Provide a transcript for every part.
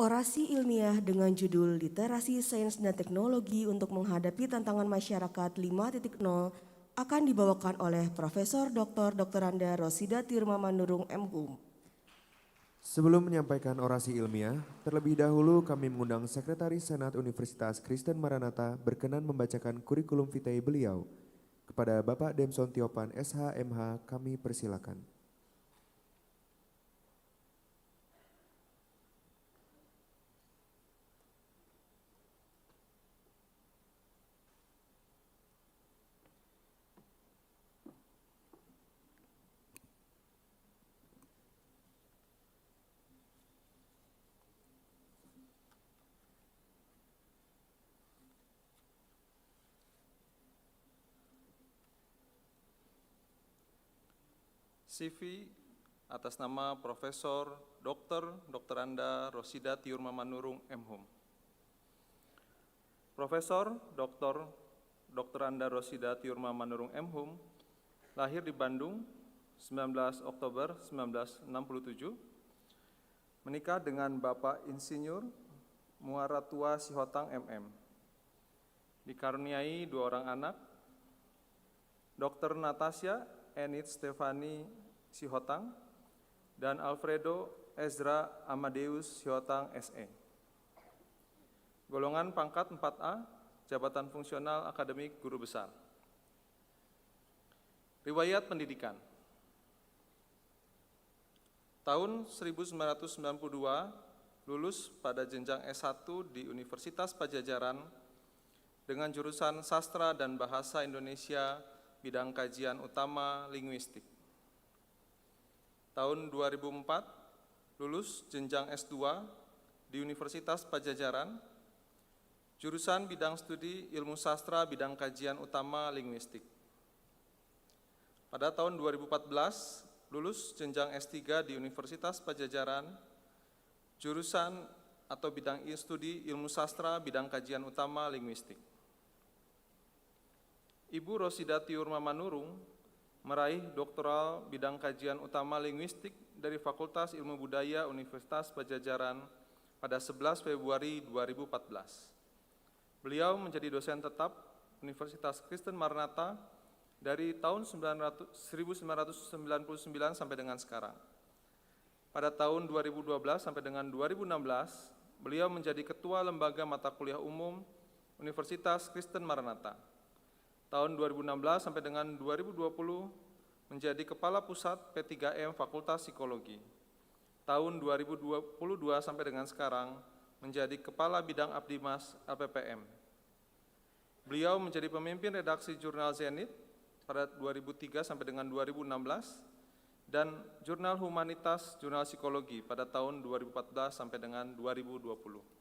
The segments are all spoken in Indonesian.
Orasi ilmiah dengan judul Literasi Sains dan Teknologi untuk Menghadapi Tantangan Masyarakat 5.0 akan dibawakan oleh Profesor Dr. Anda Rosida Tirma Manurung MHUM. Sebelum menyampaikan orasi ilmiah, terlebih dahulu kami mengundang Sekretaris Senat Universitas Kristen Maranatha berkenan membacakan kurikulum vitae beliau. Kepada Bapak Demson Tiopan SH.MH kami persilakan. CV atas nama Profesor Dr. Anda Rosida Tirma Manurung MHUM. Profesor Dr. Anda Rosida Tirma Manurung MHUM lahir di Bandung 19 Oktober 1967, menikah dengan Bapak Insinyur Muaratua Sihotang MM. Dikaruniai 2 orang anak, Dr. Natasha Enid Stefani Sihotang dan Alfredo Ezra Amadeus Sihotang SE. Golongan pangkat 4A, jabatan fungsional akademik guru besar. Riwayat pendidikan. Tahun 1992 lulus pada jenjang S1 di Universitas Padjadjaran dengan jurusan Sastra dan Bahasa Indonesia bidang kajian utama linguistik. Tahun 2004 lulus jenjang S2 di Universitas Padjadjaran, jurusan bidang studi ilmu sastra bidang kajian utama linguistik. Pada tahun 2014 lulus jenjang S3 di Universitas Padjadjaran, jurusan atau bidang studi ilmu sastra bidang kajian utama linguistik. Ibu Rosida Tirma Manurung meraih doktoral bidang kajian utama linguistik dari Fakultas Ilmu Budaya Universitas Padjadjaran pada 11 Februari 2014. Beliau menjadi dosen tetap Universitas Kristen Maranatha dari tahun 1999 sampai dengan sekarang. Pada tahun 2012 sampai dengan 2016, beliau menjadi Ketua Lembaga Mata Kuliah Umum Universitas Kristen Maranatha. Tahun 2016 sampai dengan 2020 menjadi Kepala Pusat P3M Fakultas Psikologi. Tahun 2022 sampai dengan sekarang menjadi Kepala Bidang Abdimas LPPM. Beliau menjadi pemimpin redaksi Jurnal Zenit pada 2003 sampai dengan 2016 dan Jurnal Humanitas Jurnal Psikologi pada tahun 2014 sampai dengan 2020.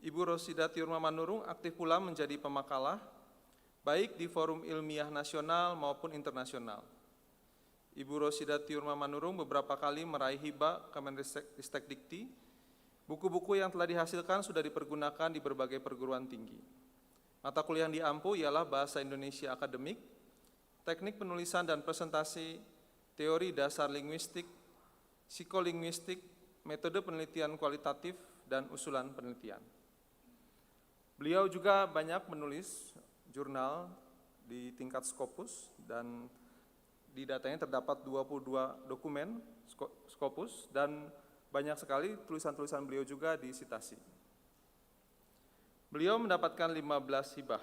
Ibu Rosida Tirma Manurung aktif pula menjadi pemakalah, baik di forum ilmiah nasional maupun internasional. Ibu Rosida Tirma Manurung beberapa kali meraih hibah Kemenristek Dikti. Buku-buku yang telah dihasilkan sudah dipergunakan di berbagai perguruan tinggi. Mata kuliah yang diampu ialah Bahasa Indonesia Akademik, Teknik Penulisan dan Presentasi, Teori Dasar Linguistik, Psikolinguistik, Metode Penelitian Kualitatif, dan Usulan Penelitian. Beliau juga banyak menulis jurnal di tingkat Scopus dan di datanya terdapat 22 dokumen Scopus dan banyak sekali tulisan-tulisan beliau juga di Citasi. Beliau mendapatkan 15 hibah.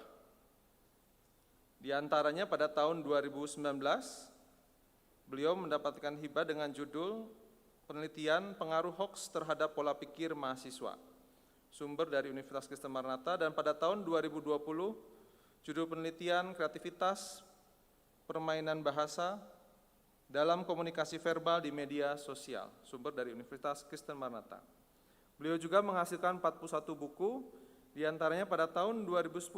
Di antaranya pada tahun 2019, beliau mendapatkan hibah dengan judul Penelitian Pengaruh Hoaks Terhadap Pola Pikir Mahasiswa, sumber dari Universitas Kristen Maranatha, dan pada tahun 2020, judul penelitian Kreativitas Permainan Bahasa dalam Komunikasi Verbal di Media Sosial, sumber dari Universitas Kristen Maranatha. Beliau juga menghasilkan 41 buku, di antaranya pada tahun 2010,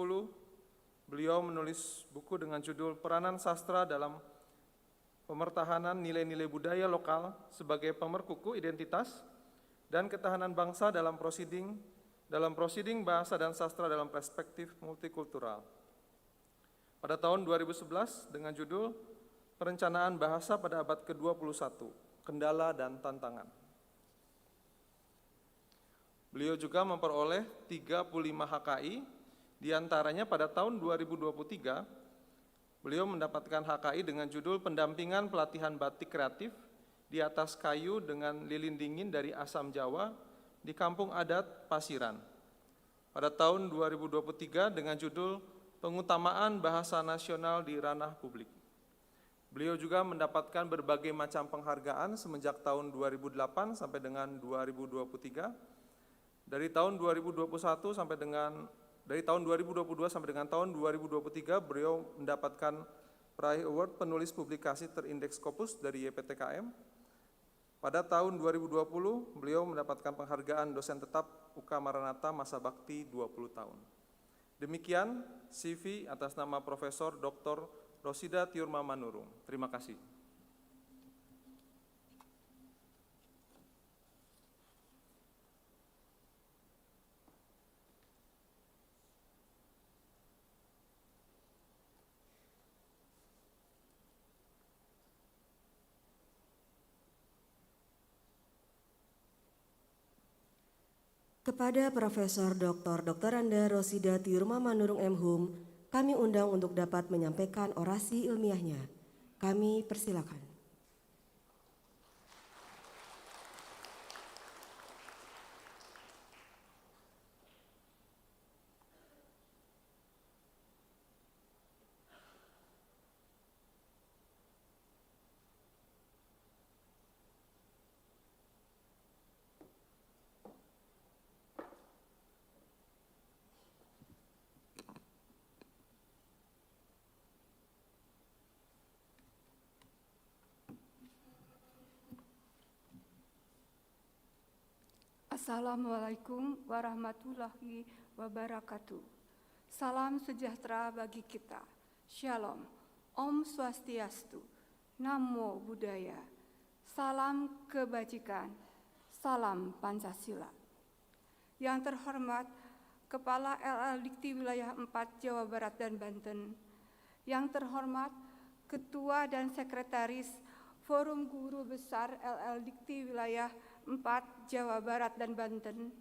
beliau menulis buku dengan judul Peranan Sastra dalam Pemertahanan Nilai-Nilai Budaya Lokal sebagai Pemerkuku Identitas dan Ketahanan Bangsa dalam prosiding bahasa dan sastra dalam perspektif multikultural. Pada tahun 2011 dengan judul Perencanaan bahasa pada abad ke-21, kendala dan tantangan. Beliau juga memperoleh 35 HKI, diantaranya pada tahun 2023, beliau mendapatkan HKI dengan judul Pendampingan Pelatihan Batik Kreatif di atas kayu dengan lilin dingin dari Asam Jawa di Kampung Adat Pasiran. Pada tahun 2023 dengan judul Pengutamaan Bahasa Nasional di Ranah Publik. Beliau juga mendapatkan berbagai macam penghargaan semenjak tahun 2008 sampai dengan 2023. Dari tahun 2022 sampai dengan tahun 2023 beliau mendapatkan peraih award penulis publikasi terindeks Scopus dari YPTKM. Pada tahun 2020 beliau mendapatkan penghargaan dosen tetap UK Maranatha masa bakti 20 tahun. Demikian CV atas nama Profesor Dr. Rosida Tiurma Manurung. Terima kasih. Kepada Profesor Dr. Anda Rosida Tiurma Manurung MHum, kami undang untuk dapat menyampaikan orasi ilmiahnya. Kami persilakan. Assalamualaikum warahmatullahi wabarakatuh. Salam sejahtera bagi kita. Shalom. Om Swastiastu. Namo Buddhaya. Salam kebajikan. Salam Pancasila. Yang terhormat Kepala LL Dikti Wilayah 4 Jawa Barat dan Banten. Yang terhormat Ketua dan Sekretaris Forum Guru Besar LL Dikti Wilayah 4 Jawa Barat dan Banten,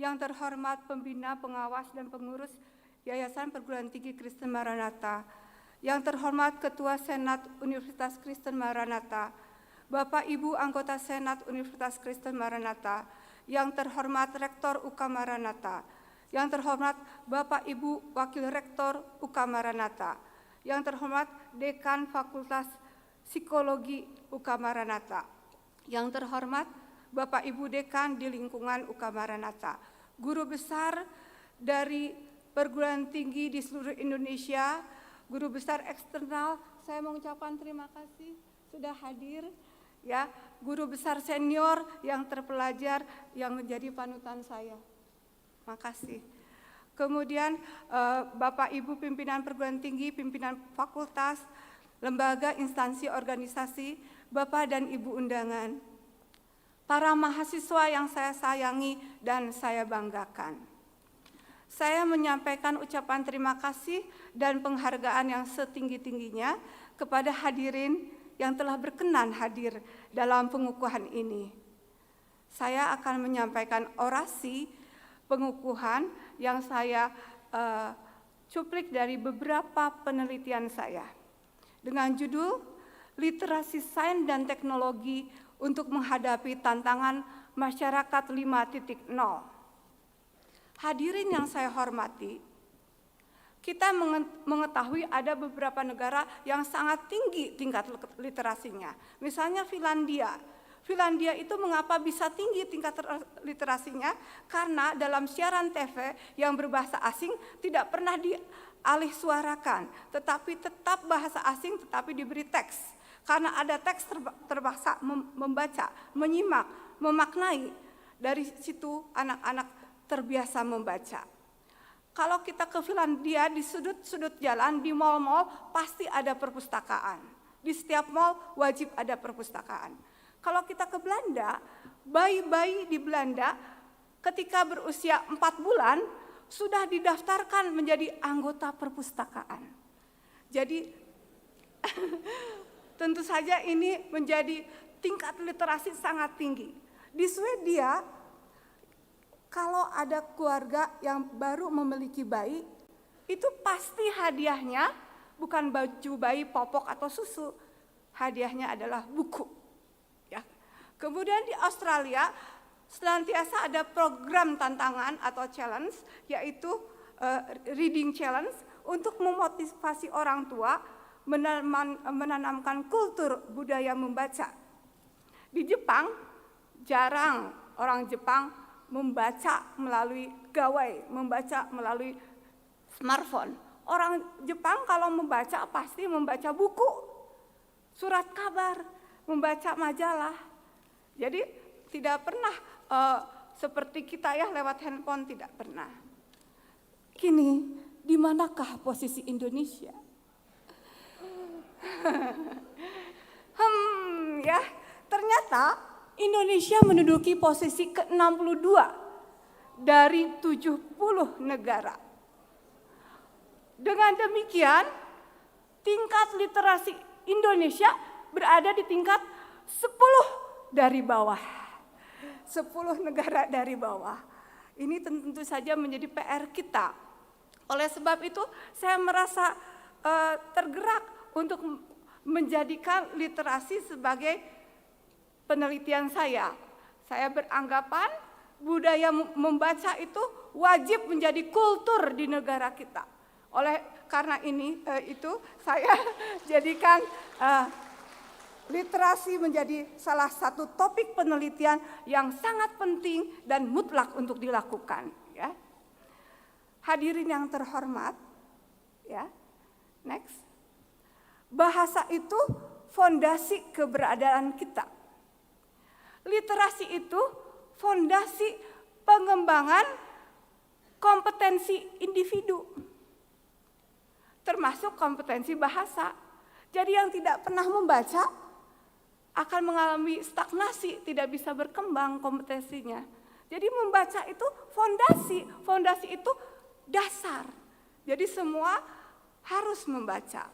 yang terhormat pembina, pengawas, dan pengurus Yayasan Perguruan Tinggi Kristen Maranatha, yang terhormat Ketua Senat Universitas Kristen Maranatha, Bapak Ibu anggota Senat Universitas Kristen Maranatha, yang terhormat Rektor UK Maranatha, yang terhormat Bapak Ibu Wakil Rektor UK Maranatha, yang terhormat Dekan Fakultas Psikologi UK Maranatha, yang terhormat Bapak Ibu Dekan di lingkungan UK Maranatha, guru besar dari perguruan tinggi di seluruh Indonesia, guru besar eksternal, saya mengucapkan terima kasih sudah hadir, ya, guru besar senior yang terpelajar yang menjadi panutan saya. Makasih. Kemudian Bapak Ibu pimpinan perguruan tinggi, pimpinan fakultas, lembaga, instansi, organisasi, Bapak dan Ibu undangan, para mahasiswa yang saya sayangi dan saya banggakan. Saya menyampaikan ucapan terima kasih dan penghargaan yang setinggi-tingginya kepada hadirin yang telah berkenan hadir dalam pengukuhan ini. Saya akan menyampaikan orasi pengukuhan yang saya cuplik dari beberapa penelitian saya dengan judul Literasi Sains dan Teknologi untuk menghadapi tantangan masyarakat 5.0. Hadirin yang saya hormati, kita mengetahui ada beberapa negara yang sangat tinggi tingkat literasinya. Misalnya Finlandia. Finlandia itu mengapa bisa tinggi tingkat literasinya? Karena dalam siaran TV yang berbahasa asing tidak pernah dialihsuarakan, tetapi tetap bahasa asing tetapi diberi teks. Karena ada teks terpaksa membaca, menyimak, memaknai. Dari situ anak-anak terbiasa membaca. Kalau kita ke Finlandia, di sudut-sudut jalan, di mal-mal pasti ada perpustakaan. Di setiap mal wajib ada perpustakaan. Kalau kita ke Belanda, bayi-bayi di Belanda ketika berusia 4 bulan sudah didaftarkan menjadi anggota perpustakaan. Jadi Tentu saja ini menjadi tingkat literasi sangat tinggi. Di Swedia, kalau ada keluarga yang baru memiliki bayi, itu pasti hadiahnya bukan baju bayi, popok atau susu. Hadiahnya adalah buku. Ya. Kemudian di Australia senantiasa ada program tantangan atau challenge, yaitu reading challenge untuk memotivasi orang tua menanamkan kultur budaya membaca. Di Jepang, jarang orang Jepang membaca melalui gawai, membaca melalui smartphone. Orang Jepang kalau membaca pasti membaca buku, surat kabar, membaca majalah. Jadi tidak pernah seperti kita ya lewat handphone, tidak pernah. Kini, di manakah posisi Indonesia? Ya, ternyata Indonesia menduduki posisi ke-62 dari 70 negara. Dengan demikian, tingkat literasi Indonesia berada di tingkat 10 dari bawah. 10 negara dari bawah. Ini tentu saja menjadi PR kita. Oleh sebab itu, saya merasa tergerak untuk menjadikan literasi sebagai penelitian saya. Saya beranggapan budaya membaca itu wajib menjadi kultur di negara kita. Oleh karena itu saya jadikan literasi menjadi salah satu topik penelitian yang sangat penting dan mutlak untuk dilakukan. Ya. Hadirin yang terhormat, ya, next. Bahasa itu fondasi keberadaan kita. Literasi itu fondasi pengembangan kompetensi individu, termasuk kompetensi bahasa. Jadi yang tidak pernah membaca akan mengalami stagnasi, tidak bisa berkembang kompetensinya. Jadi membaca itu fondasi itu dasar. Jadi semua harus membaca.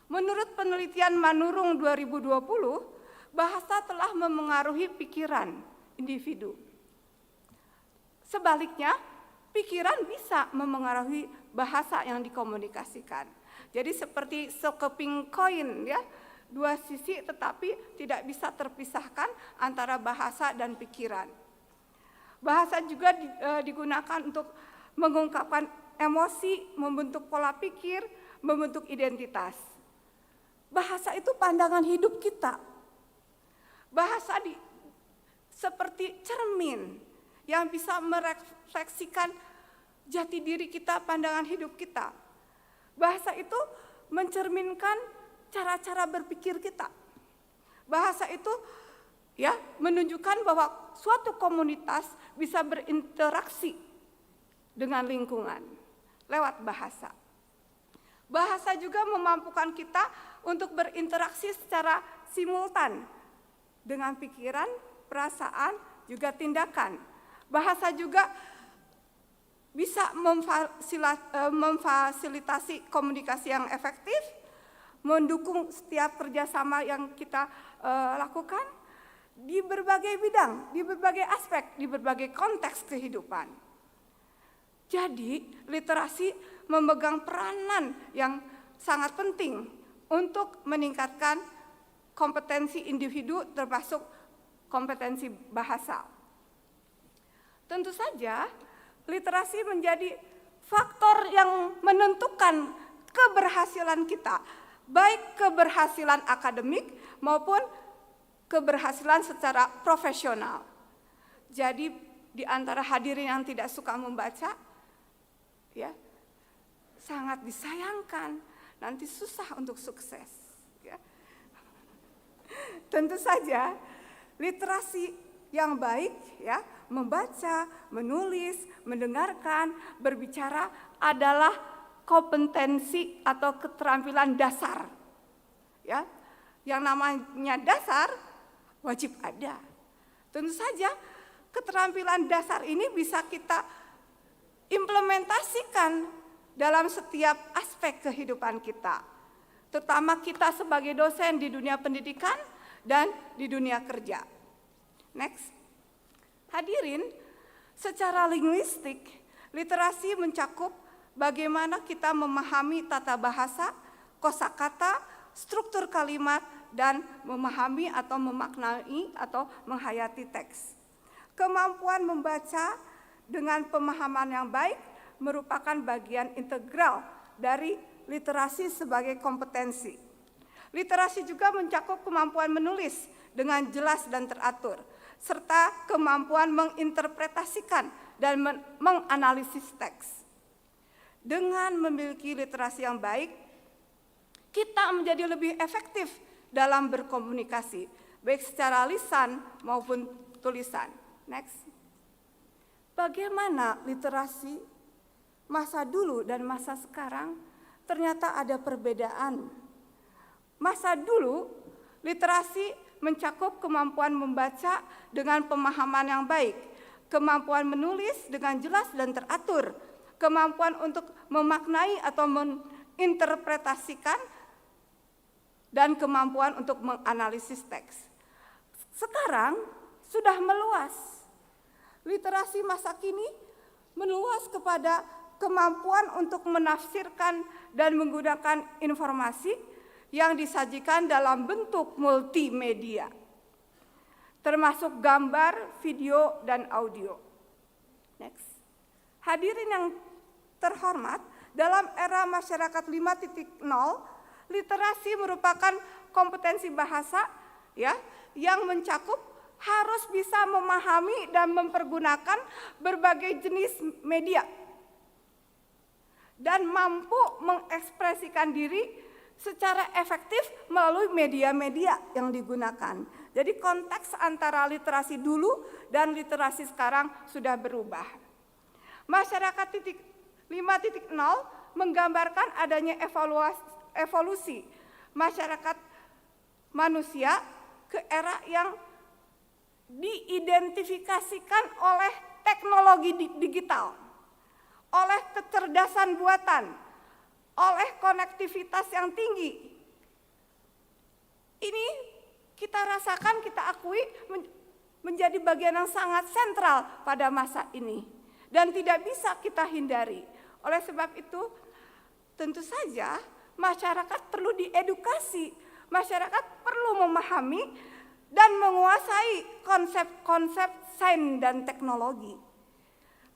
Menurut penelitian Manurung 2020, bahasa telah memengaruhi pikiran individu. Sebaliknya, pikiran bisa memengaruhi bahasa yang dikomunikasikan. Jadi seperti sekeping koin ya, dua sisi tetapi tidak bisa terpisahkan antara bahasa dan pikiran. Bahasa juga digunakan untuk mengungkapkan emosi, membentuk pola pikir, membentuk identitas. Bahasa itu pandangan hidup kita. Bahasa seperti cermin yang bisa merefleksikan jati diri kita, pandangan hidup kita. Bahasa itu mencerminkan cara-cara berpikir kita. Bahasa itu ya menunjukkan bahwa suatu komunitas bisa berinteraksi dengan lingkungan lewat bahasa. Bahasa juga memampukan kita untuk berinteraksi secara simultan dengan pikiran, perasaan, juga tindakan. Bahasa juga bisa memfasilitasi komunikasi yang efektif, mendukung setiap kerjasama yang kita lakukan di berbagai bidang, di berbagai aspek, di berbagai konteks kehidupan. Jadi literasi memegang peranan yang sangat penting untuk meningkatkan kompetensi individu termasuk kompetensi bahasa. Tentu saja literasi menjadi faktor yang menentukan keberhasilan kita, baik keberhasilan akademik maupun keberhasilan secara profesional. Jadi di antara hadirin yang tidak suka membaca, ya sangat disayangkan, nanti susah untuk sukses. Ya. Tentu saja literasi yang baik, ya membaca, menulis, mendengarkan, berbicara adalah kompetensi atau keterampilan dasar. Ya, yang namanya dasar wajib ada. Tentu saja keterampilan dasar ini bisa kita implementasikan dalam setiap aspek kehidupan kita. terutama kita sebagai dosen di dunia pendidikan dan di dunia kerja. Next. Hadirin, secara linguistik, literasi mencakup bagaimana kita memahami tata bahasa, kosakata, struktur kalimat, dan memahami atau memaknai atau menghayati teks. Kemampuan membaca dengan pemahaman yang baik merupakan bagian integral dari literasi sebagai kompetensi. Literasi juga mencakup kemampuan menulis dengan jelas dan teratur, serta kemampuan menginterpretasikan dan menganalisis teks. Dengan memiliki literasi yang baik, kita menjadi lebih efektif dalam berkomunikasi, baik secara lisan maupun tulisan. Next. Bagaimana literasi masa dulu dan masa sekarang? Ternyata ada perbedaan. Masa dulu, literasi mencakup kemampuan membaca dengan pemahaman yang baik, kemampuan menulis dengan jelas dan teratur, kemampuan untuk memaknai atau menginterpretasikan, dan kemampuan untuk menganalisis teks. Sekarang sudah meluas. Literasi masa kini meluas kepada kemampuan untuk menafsirkan dan menggunakan informasi yang disajikan dalam bentuk multimedia, termasuk gambar, video, dan audio. Next. Hadirin yang terhormat, dalam era masyarakat 5.0, literasi merupakan kompetensi bahasa ya yang mencakup harus bisa memahami dan mempergunakan berbagai jenis media dan mampu mengekspresikan diri secara efektif melalui media-media yang digunakan. Jadi konteks antara literasi dulu dan literasi sekarang sudah berubah. Masyarakat 5.0 menggambarkan adanya evolusi masyarakat manusia ke era yang diidentifikasikan oleh teknologi digital, oleh kecerdasan buatan, oleh konektivitas yang tinggi. Ini kita rasakan, kita akui menjadi bagian yang sangat sentral pada masa ini dan tidak bisa kita hindari. Oleh sebab itu, tentu saja masyarakat perlu diedukasi, masyarakat perlu memahami dan menguasai konsep-konsep sains dan teknologi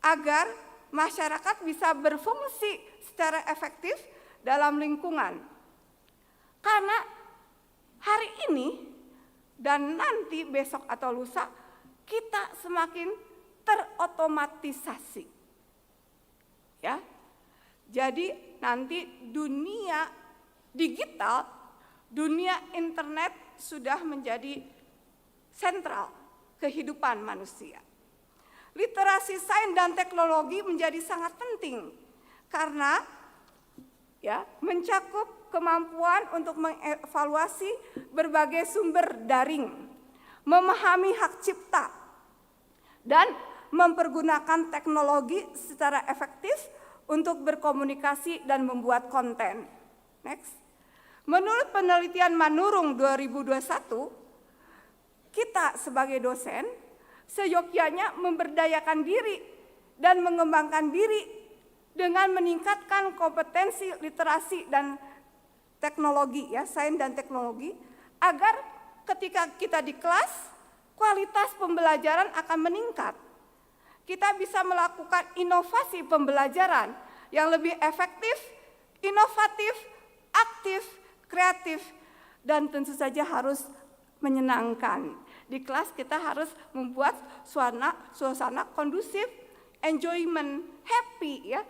agar masyarakat bisa berfungsi secara efektif dalam lingkungan. Karena hari ini dan nanti besok atau lusa kita semakin terotomatisasi. Ya. Jadi nanti dunia digital, dunia internet sudah menjadi sentral kehidupan manusia. Literasi sains dan teknologi menjadi sangat penting karena ya mencakup kemampuan untuk mengevaluasi berbagai sumber daring, memahami hak cipta, dan mempergunakan teknologi secara efektif untuk berkomunikasi dan membuat konten. Next. Menurut penelitian Manurung 2021, kita sebagai dosen seyogyanya memberdayakan diri dan mengembangkan diri dengan meningkatkan kompetensi literasi dan teknologi, ya, sains dan teknologi, agar ketika kita di kelas, kualitas pembelajaran akan meningkat. Kita bisa melakukan inovasi pembelajaran yang lebih efektif, inovatif, aktif, kreatif, dan tentu saja harus menyenangkan. Di kelas kita harus membuat suasana kondusif, enjoyment, happy, ya.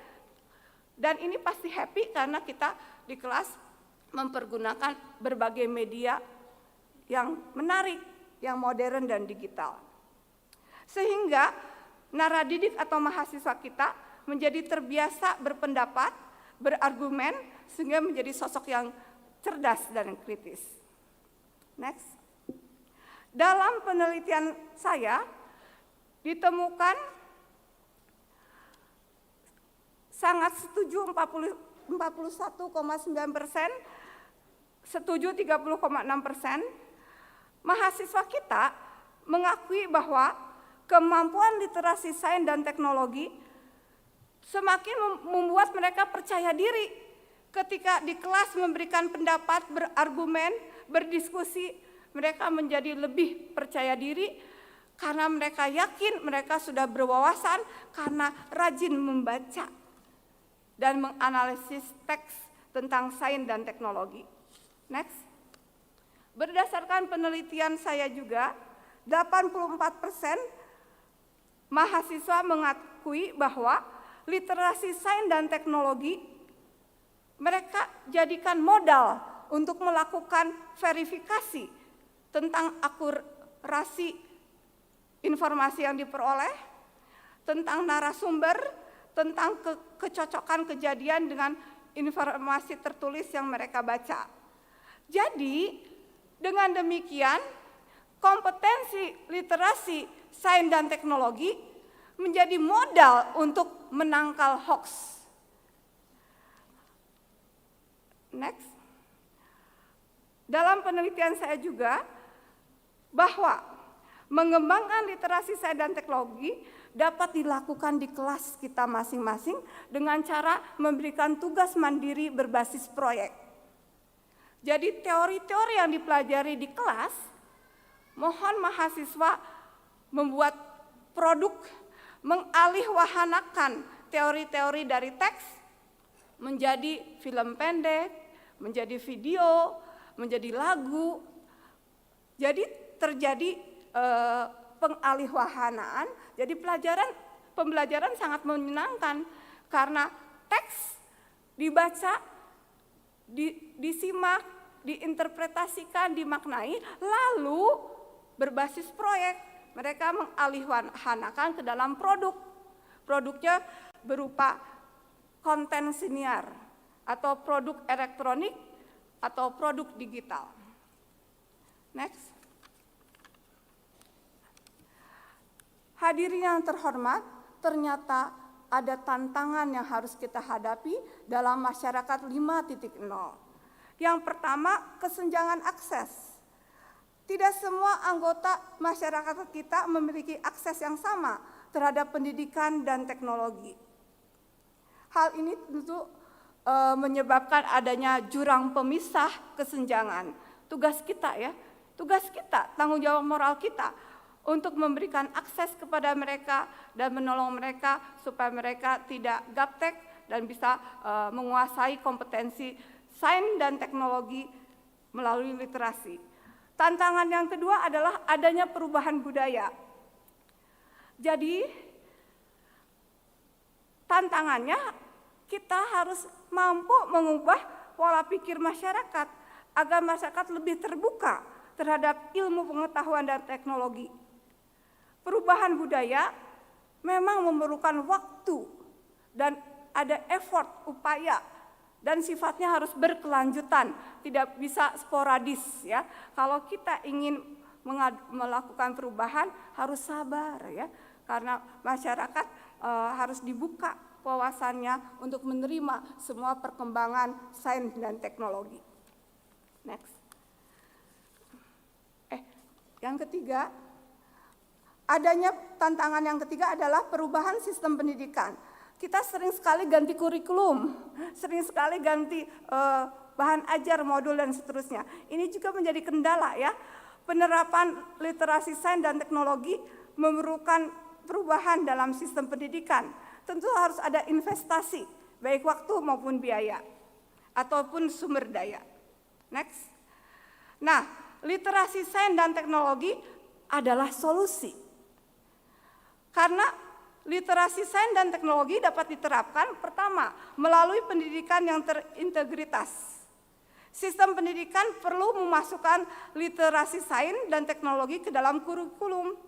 Dan ini pasti happy karena kita di kelas mempergunakan berbagai media yang menarik, yang modern dan digital. Sehingga naradidik atau mahasiswa kita menjadi terbiasa berpendapat, berargumen, sehingga menjadi sosok yang cerdas dan kritis. Next. Dalam penelitian saya ditemukan sangat setuju 41,9% setuju 30,6%. Mahasiswa kita mengakui bahwa kemampuan literasi sains dan teknologi semakin membuat mereka percaya diri ketika di kelas memberikan pendapat, berargumen, berdiskusi. Mereka menjadi lebih percaya diri karena mereka yakin mereka sudah berwawasan karena rajin membaca dan menganalisis teks tentang sains dan teknologi. Next. Berdasarkan penelitian saya juga, 84% mahasiswa mengakui bahwa literasi sains dan teknologi mereka jadikan modal untuk melakukan verifikasi tentang akurasi informasi yang diperoleh, tentang narasumber, tentang kecocokan kejadian dengan informasi tertulis yang mereka baca. Jadi, dengan demikian, kompetensi literasi sains dan teknologi menjadi modal untuk menangkal hoax. Next. Dalam penelitian saya juga bahwa mengembangkan literasi sains dan teknologi dapat dilakukan di kelas kita masing-masing dengan cara memberikan tugas mandiri berbasis proyek. Jadi teori-teori yang dipelajari di kelas, mohon mahasiswa membuat produk, mengalihwahanakan teori-teori dari teks menjadi film pendek, menjadi video, menjadi lagu. Jadi terjadi pengalihwahanaan, jadi pembelajaran sangat menyenangkan karena teks dibaca, disimak, diinterpretasikan, dimaknai, lalu berbasis proyek mereka mengalihwahanakan ke dalam produk. Produknya berupa konten siniar atau produk elektronik atau produk digital. Next. Hadirin yang terhormat, ternyata ada tantangan yang harus kita hadapi dalam masyarakat 5.0. Yang pertama, kesenjangan akses. Tidak semua anggota masyarakat kita memiliki akses yang sama terhadap pendidikan dan teknologi. Hal ini tentu menyebabkan adanya jurang pemisah kesenjangan. Tugas kita ya, tugas kita, tanggung jawab moral kita untuk memberikan akses kepada mereka dan menolong mereka supaya mereka tidak gaptek dan bisa menguasai kompetensi sains dan teknologi melalui literasi. Tantangan yang kedua adalah adanya perubahan budaya. Jadi tantangannya kita harus mampu mengubah pola pikir masyarakat agar masyarakat lebih terbuka terhadap ilmu pengetahuan dan teknologi. Perubahan budaya memang memerlukan waktu dan ada effort, upaya, dan sifatnya harus berkelanjutan, tidak bisa sporadis ya. Kalau kita ingin melakukan perubahan harus sabar ya, karena masyarakat harus dibuka wawasannya untuk menerima semua perkembangan sains dan teknologi. Next. Yang ketiga, adanya tantangan yang ketiga adalah perubahan sistem pendidikan. Kita sering sekali ganti kurikulum, sering sekali ganti bahan ajar, modul dan seterusnya. Ini juga menjadi kendala ya. Penerapan literasi sains dan teknologi memerlukan perubahan dalam sistem pendidikan. Tentu harus ada investasi, baik waktu maupun biaya, ataupun sumber daya. Next. Nah, literasi sains dan teknologi adalah solusi. Karena literasi sains dan teknologi dapat diterapkan pertama melalui pendidikan yang terintegritas. Sistem pendidikan perlu memasukkan literasi sains dan teknologi ke dalam kurikulum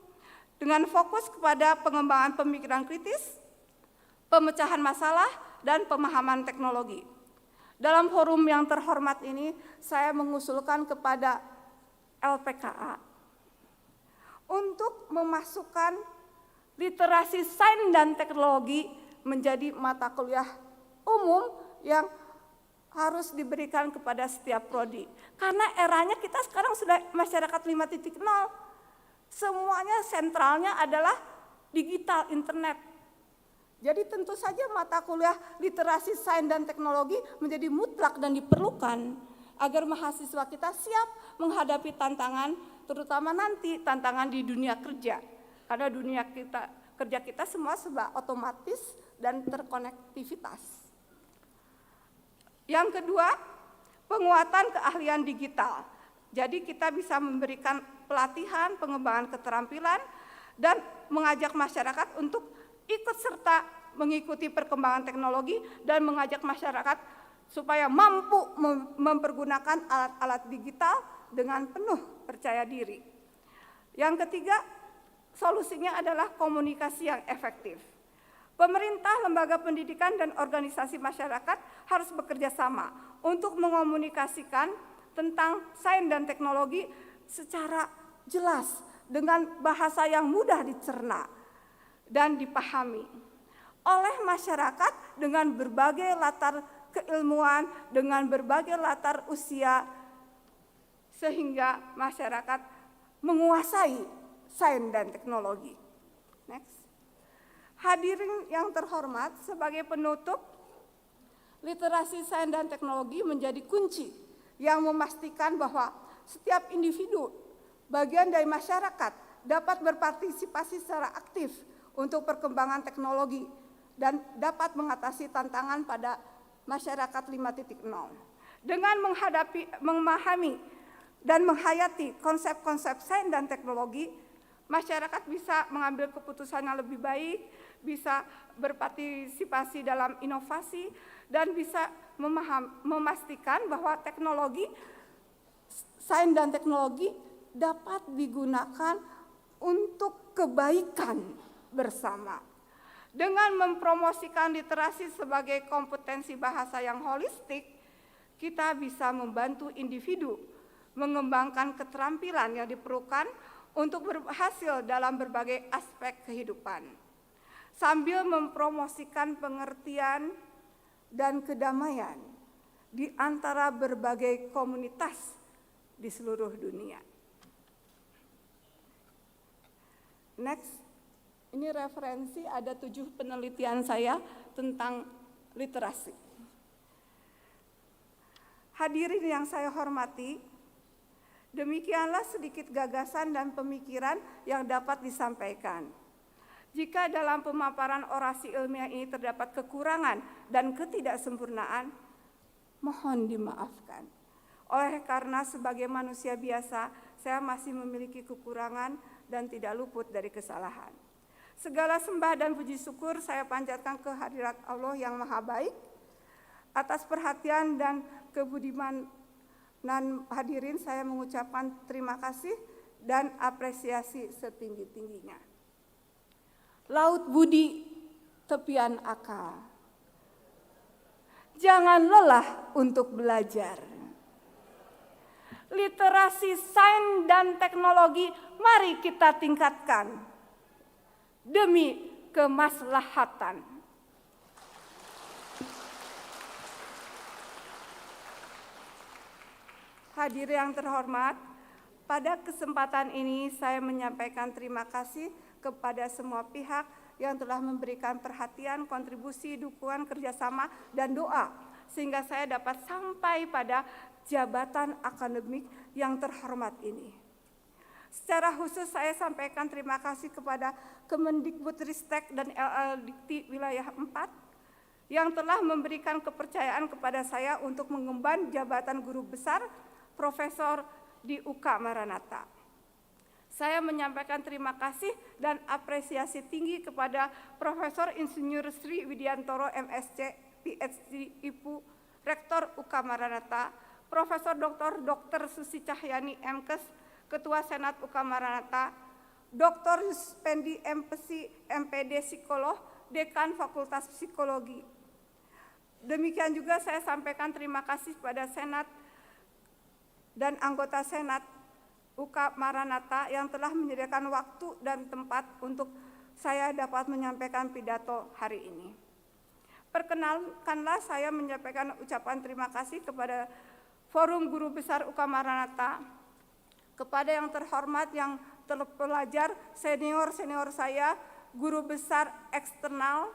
dengan fokus kepada pengembangan pemikiran kritis, pemecahan masalah, dan pemahaman teknologi. Dalam forum yang terhormat ini, saya mengusulkan kepada LPKA untuk memasukkan literasi sains dan teknologi menjadi mata kuliah umum yang harus diberikan kepada setiap prodi. Karena eranya kita sekarang sudah masyarakat 5.0. Semuanya sentralnya adalah digital, internet. Jadi tentu saja mata kuliah literasi sains dan teknologi menjadi mutlak dan diperlukan agar mahasiswa kita siap menghadapi tantangan, terutama nanti tantangan di dunia kerja. Karena dunia kerja kita semua serba otomatis dan terkonektivitas. Yang kedua, penguatan keahlian digital. Jadi kita bisa memberikan pelatihan, pengembangan keterampilan, dan mengajak masyarakat untuk ikut serta mengikuti perkembangan teknologi dan mengajak masyarakat supaya mampu mempergunakan alat-alat digital dengan penuh percaya diri. Yang ketiga, solusinya adalah komunikasi yang efektif. Pemerintah, lembaga pendidikan, dan organisasi masyarakat harus bekerja sama untuk mengomunikasikan tentang sains dan teknologi secara jelas dengan bahasa yang mudah dicerna dan dipahami oleh masyarakat dengan berbagai latar keilmuan, dengan berbagai latar usia, sehingga masyarakat menguasai sains dan teknologi. Next. Hadirin yang terhormat, sebagai penutup, literasi sains dan teknologi menjadi kunci yang memastikan bahwa setiap individu, bagian dari masyarakat, dapat berpartisipasi secara aktif untuk perkembangan teknologi dan dapat mengatasi tantangan pada masyarakat 5.0. Dengan memahami dan menghayati konsep-konsep sains dan teknologi, masyarakat bisa mengambil keputusan yang lebih baik, bisa berpartisipasi dalam inovasi, dan bisa memastikan bahwa teknologi, sains dan teknologi dapat digunakan untuk kebaikan bersama. Dengan mempromosikan literasi sebagai kompetensi bahasa yang holistik, kita bisa membantu individu mengembangkan keterampilan yang diperlukan untuk berhasil dalam berbagai aspek kehidupan, sambil mempromosikan pengertian dan kedamaian di antara berbagai komunitas di seluruh dunia. Next. Ini referensi, ada 7 penelitian saya tentang literasi. Hadirin yang saya hormati, demikianlah sedikit gagasan dan pemikiran yang dapat disampaikan. Jika dalam pemaparan orasi ilmiah ini terdapat kekurangan dan ketidaksempurnaan, mohon dimaafkan. Oleh karena sebagai manusia biasa, saya masih memiliki kekurangan dan tidak luput dari kesalahan. Segala sembah dan puji syukur saya panjatkan ke hadirat Allah yang Maha Baik atas perhatian dan kebudimanan hadirin. Saya mengucapkan terima kasih dan apresiasi setinggi-tingginya. Laut budi, tepian akal. Jangan lelah untuk belajar. Literasi sains dan teknologi mari kita tingkatkan demi kemaslahatan. Hadirin yang terhormat, pada kesempatan ini saya menyampaikan terima kasih kepada semua pihak yang telah memberikan perhatian, kontribusi, dukungan, kerjasama, dan doa, sehingga saya dapat sampai pada jabatan akademik yang terhormat ini. Secara khusus saya sampaikan terima kasih kepada Kemendikbudristek dan LL Dikti Wilayah 4 yang telah memberikan kepercayaan kepada saya untuk mengemban jabatan guru besar profesor di UK Maranatha. Saya menyampaikan terima kasih dan apresiasi tinggi kepada Profesor Insinyur Sri Widiantoro MSc, PhD, IPU, Rektor UK Maranatha, Profesor Dr. Susi Cahyani MKes, Ketua Senat UK Maranatha, Dr. Yuspendi MPD Psikolog, Dekan Fakultas Psikologi. Demikian juga saya sampaikan terima kasih pada Senat dan anggota Senat UK Maranatha yang telah menyediakan waktu dan tempat untuk saya dapat menyampaikan pidato hari ini. Perkenankanlah saya menyampaikan ucapan terima kasih kepada Forum Guru Besar UK Maranatha, kepada yang terhormat, yang terpelajar, senior-senior saya, guru besar eksternal,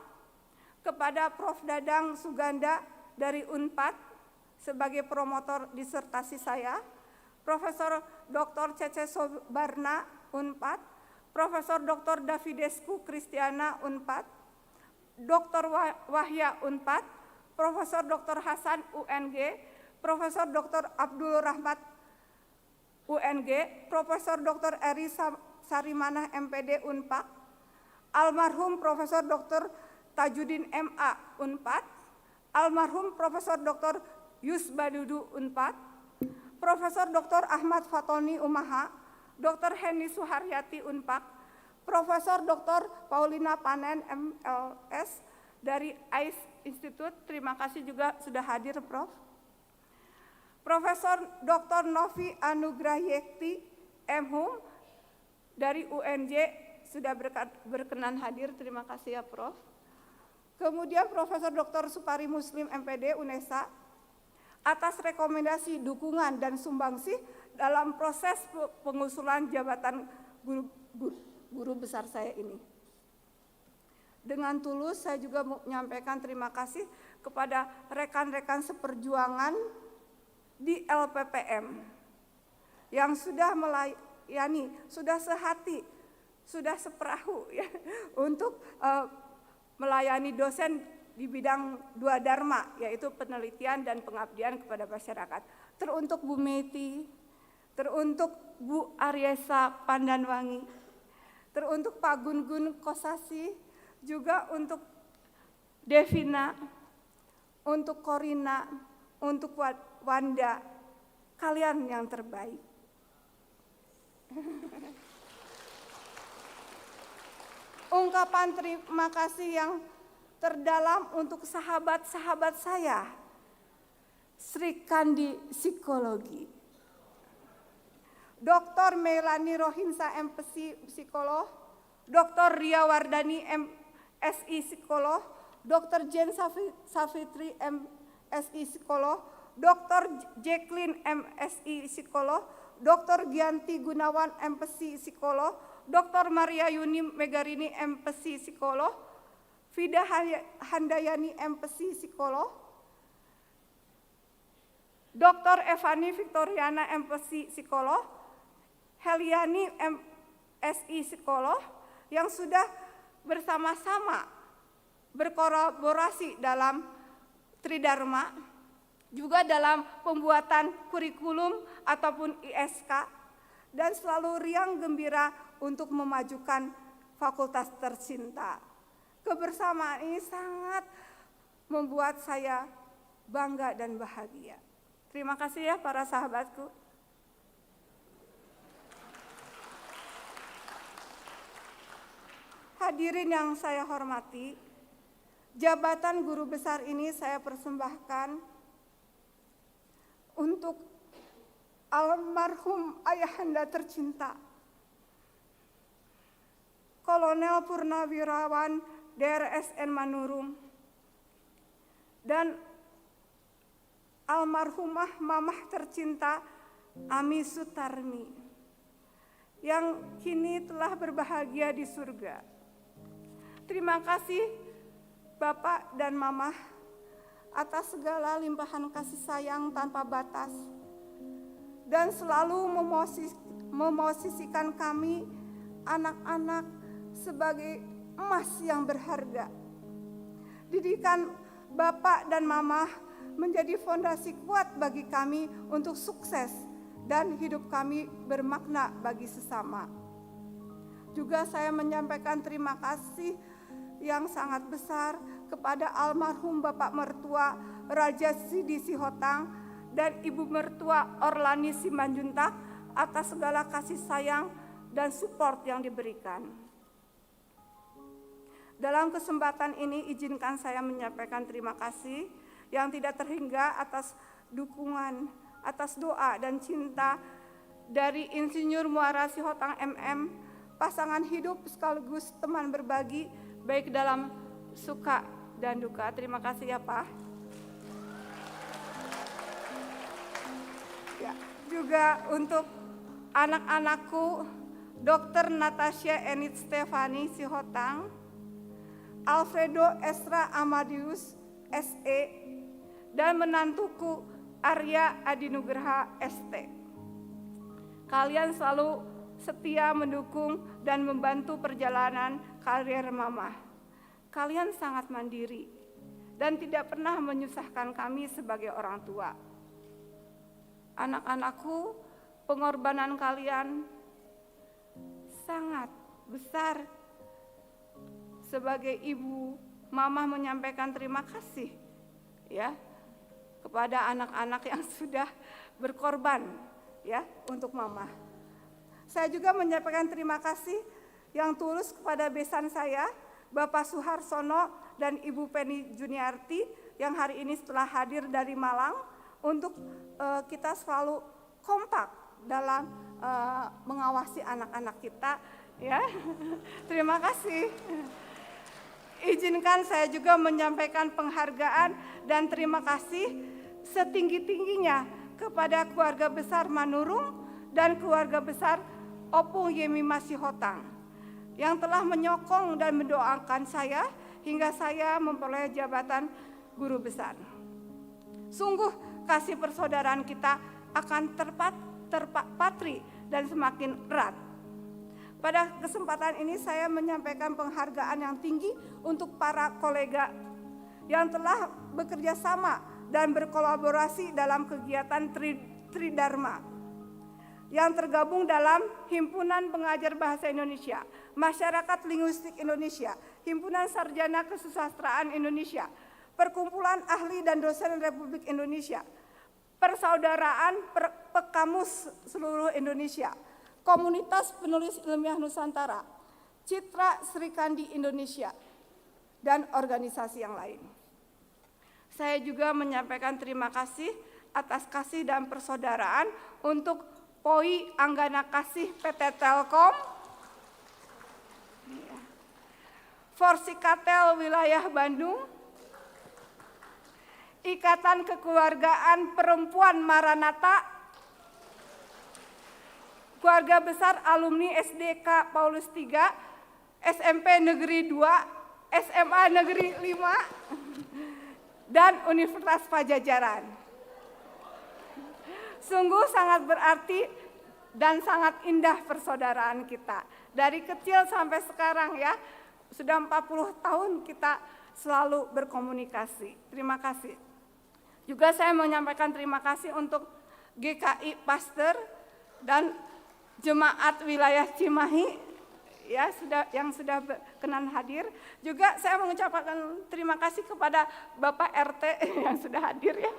kepada Prof. Dadang Suganda dari UNPAD sebagai promotor disertasi saya, Profesor Dr. Cece Sobarna UNPAD, Profesor Dr. Davidescu Kristiana UNPAD, Dr. Wahya UNPAD, Profesor Dr. Hasan UNG, Profesor Dr. Abdul Rahmat UNG, Profesor Dr. Eri Sarimanah MPD UNPAD, almarhum Profesor Dr. Tajudin MA UNPAD, almarhum Profesor Dr. Yus Badudu UNPAD, Profesor Dr. Ahmad Fatoni Umaha, Dr. Heni Suharyati UNPAD, Profesor Dr. Paulina Panen MLS dari AIS Institute, terima kasih juga sudah hadir Prof. Profesor Dr. Novi Anugrahiyekti MHum dari UNJ sudah berkenan hadir, terima kasih ya Prof. Kemudian Profesor Dr. Supari Muslim MPD UNESA atas rekomendasi, dukungan, dan sumbangsih dalam proses pengusulan jabatan guru besar saya ini. Dengan tulus saya juga menyampaikan terima kasih kepada rekan-rekan seperjuangan di LPPM yang sudah melayani, sudah sehati, sudah seperahu ya, untuk melayani dosen di bidang dua dharma, yaitu penelitian dan pengabdian kepada masyarakat. Teruntuk Bu Meti, teruntuk Bu Aryesa Pandanwangi, teruntuk Pak Gun-Gun Kosasi, juga untuk Devina, untuk Korina, untuk Wanda, kalian yang terbaik. Ungkapan terima kasih yang terdalam untuk sahabat-sahabat saya, Sri Kandi Psikologi, Dr. Melani Rohinsa MPsi Psikolog, Dr. Ria Wardani MSI Psikolog, Dr. Jen Safitri MSI Psikolog, Dr. Jacqueline MSI Psikolog, Dr. Gianti Gunawan MPsi Psikolog, Dr. Maria Yuni Megarini MPsi Psikolog, Fida Handayani MPsi Psikolog, Dr. Evani Victoriana MPsi Psikolog, Heliani MSI Psikolog, yang sudah bersama-sama berkolaborasi dalam Tridharma, juga dalam pembuatan kurikulum ataupun ISK, dan selalu riang gembira untuk memajukan fakultas tercinta. Kebersamaan ini sangat membuat saya bangga dan bahagia. Terima kasih ya para sahabatku. Hadirin yang saya hormati, jabatan guru besar ini saya persembahkan untuk almarhum ayahanda tercinta, Kolonel Purnawirawan DRSN Manurung, dan almarhumah mamah tercinta Ami Sutarmi, yang kini telah berbahagia di surga. Terima kasih Bapak dan Mamah atas segala limpahan kasih sayang tanpa batas, dan selalu memosisikan kami anak-anak sebagai emas yang berharga. Didikan Bapak dan Mama menjadi fondasi kuat bagi kami untuk sukses dan hidup kami bermakna bagi sesama. Juga saya menyampaikan terima kasih yang sangat besar kepada almarhum Bapak Mertua Raja Sidi Sihotang dan Ibu Mertua Orlani Simanjuntak atas segala kasih sayang dan support yang diberikan. Dalam kesempatan ini izinkan saya menyampaikan terima kasih yang tidak terhingga atas dukungan, atas doa dan cinta dari Insinyur Muara Sihotang MM, pasangan hidup sekaligus teman berbagi baik dalam suka dan duka. Terima kasih ya Pak. Ya, juga untuk anak-anakku, Dr. Natasha Enid Stefani Sihotang, Alfredo Esra Amadius SE, dan menantuku Arya Adinugraha ST. Kalian selalu setia mendukung dan membantu perjalanan karir Mama. Kalian sangat mandiri dan tidak pernah menyusahkan kami sebagai orang tua. Anak-anakku, pengorbanan kalian sangat besar. Sebagai ibu, Mama menyampaikan terima kasih ya kepada anak-anak yang sudah berkorban ya untuk Mama. Saya juga menyampaikan terima kasih yang tulus kepada besan saya, Bapak Suharsono dan Ibu Penny Juniarti yang hari ini setelah hadir dari Malang untuk kita selalu kompak dalam mengawasi anak-anak kita ya. Terima kasih. Izinkan saya juga menyampaikan penghargaan dan terima kasih setinggi-tingginya kepada keluarga besar Manurung dan keluarga besar Opung Yemima Sihotang yang telah menyokong dan mendoakan saya hingga saya memperoleh jabatan guru besar. Sungguh kasih persaudaraan kita akan terpatri dan semakin erat. Pada kesempatan ini saya menyampaikan penghargaan yang tinggi untuk para kolega yang telah bekerja sama dan berkolaborasi dalam kegiatan Tridharma yang tergabung dalam Himpunan Pengajar Bahasa Indonesia, Masyarakat Linguistik Indonesia, Himpunan Sarjana Kesusastraan Indonesia, Perkumpulan Ahli dan Dosen Republik Indonesia, Persaudaraan Pekamus Seluruh Indonesia, Komunitas Penulis Ilmiah Nusantara, Citra Srikandi Indonesia, dan organisasi yang lain. Saya juga menyampaikan terima kasih atas kasih dan persaudaraan untuk POI Anggana Kasih PT Telkom, Forsikatel Wilayah Bandung, Ikatan Kekeluargaan Perempuan Maranatha, Keluarga Besar Alumni SDK Paulus III, SMP Negeri 2, SMA Negeri 5, dan Universitas Pajajaran. Sungguh sangat berarti dan sangat indah persaudaraan kita. Dari kecil sampai sekarang ya, sudah 40 tahun kita selalu berkomunikasi. Terima kasih. Juga saya menyampaikan terima kasih untuk GKI Pasteur dan Jemaat Wilayah Cimahi ya yang sudah berkenan hadir. Juga saya mengucapkan terima kasih kepada Bapak RT yang sudah hadir ya.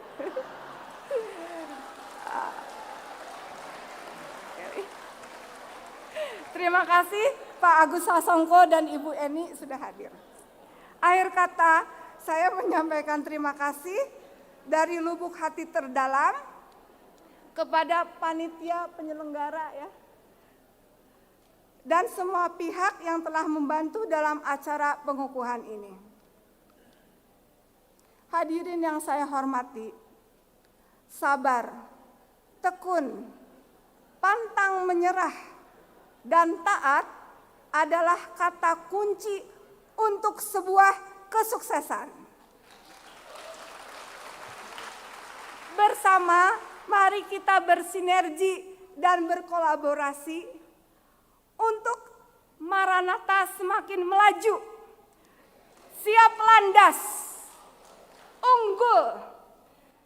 Terima kasih Pak Agus Sasongko dan Ibu Eni sudah hadir. Akhir kata, saya menyampaikan terima kasih dari lubuk hati terdalam kepada panitia penyelenggara ya, dan semua pihak yang telah membantu dalam acara pengukuhan ini. Hadirin yang saya hormati, sabar, tekun, pantang menyerah, dan taat adalah kata kunci untuk sebuah kesuksesan. Bersama, mari kita bersinergi dan berkolaborasi untuk Maranatha semakin melaju, siap landas, unggul,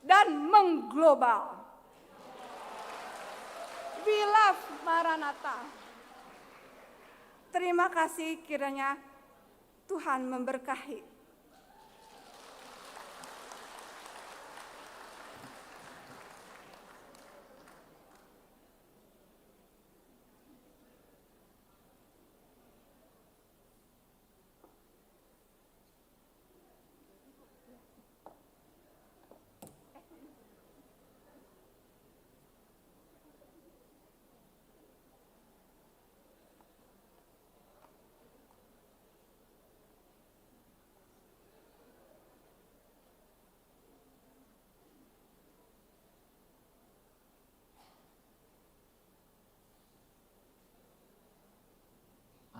dan mengglobal. We love Maranatha. Terima kasih, kiranya Tuhan memberkahi.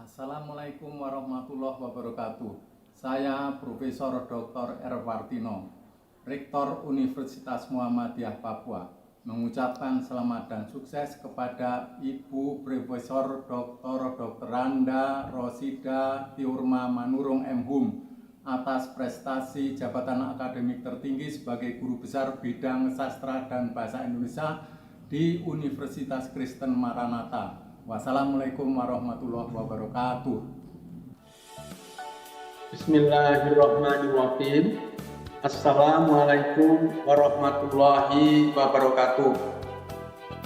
Assalamualaikum warahmatullahi wabarakatuh. Saya Profesor Dr. R. Wartino, Rektor Universitas Muhammadiyah Papua, mengucapkan selamat dan sukses kepada Ibu Profesor Dr. Randa Rosida Tiurma Manurung M.Hum atas prestasi jabatan akademik tertinggi sebagai Guru Besar Bidang Sastra dan Bahasa Indonesia di Universitas Kristen Maranatha. Wassalamualaikum warahmatullahi wabarakatuh. Bismillahirrahmanirrahim. Assalamualaikum warahmatullahi wabarakatuh.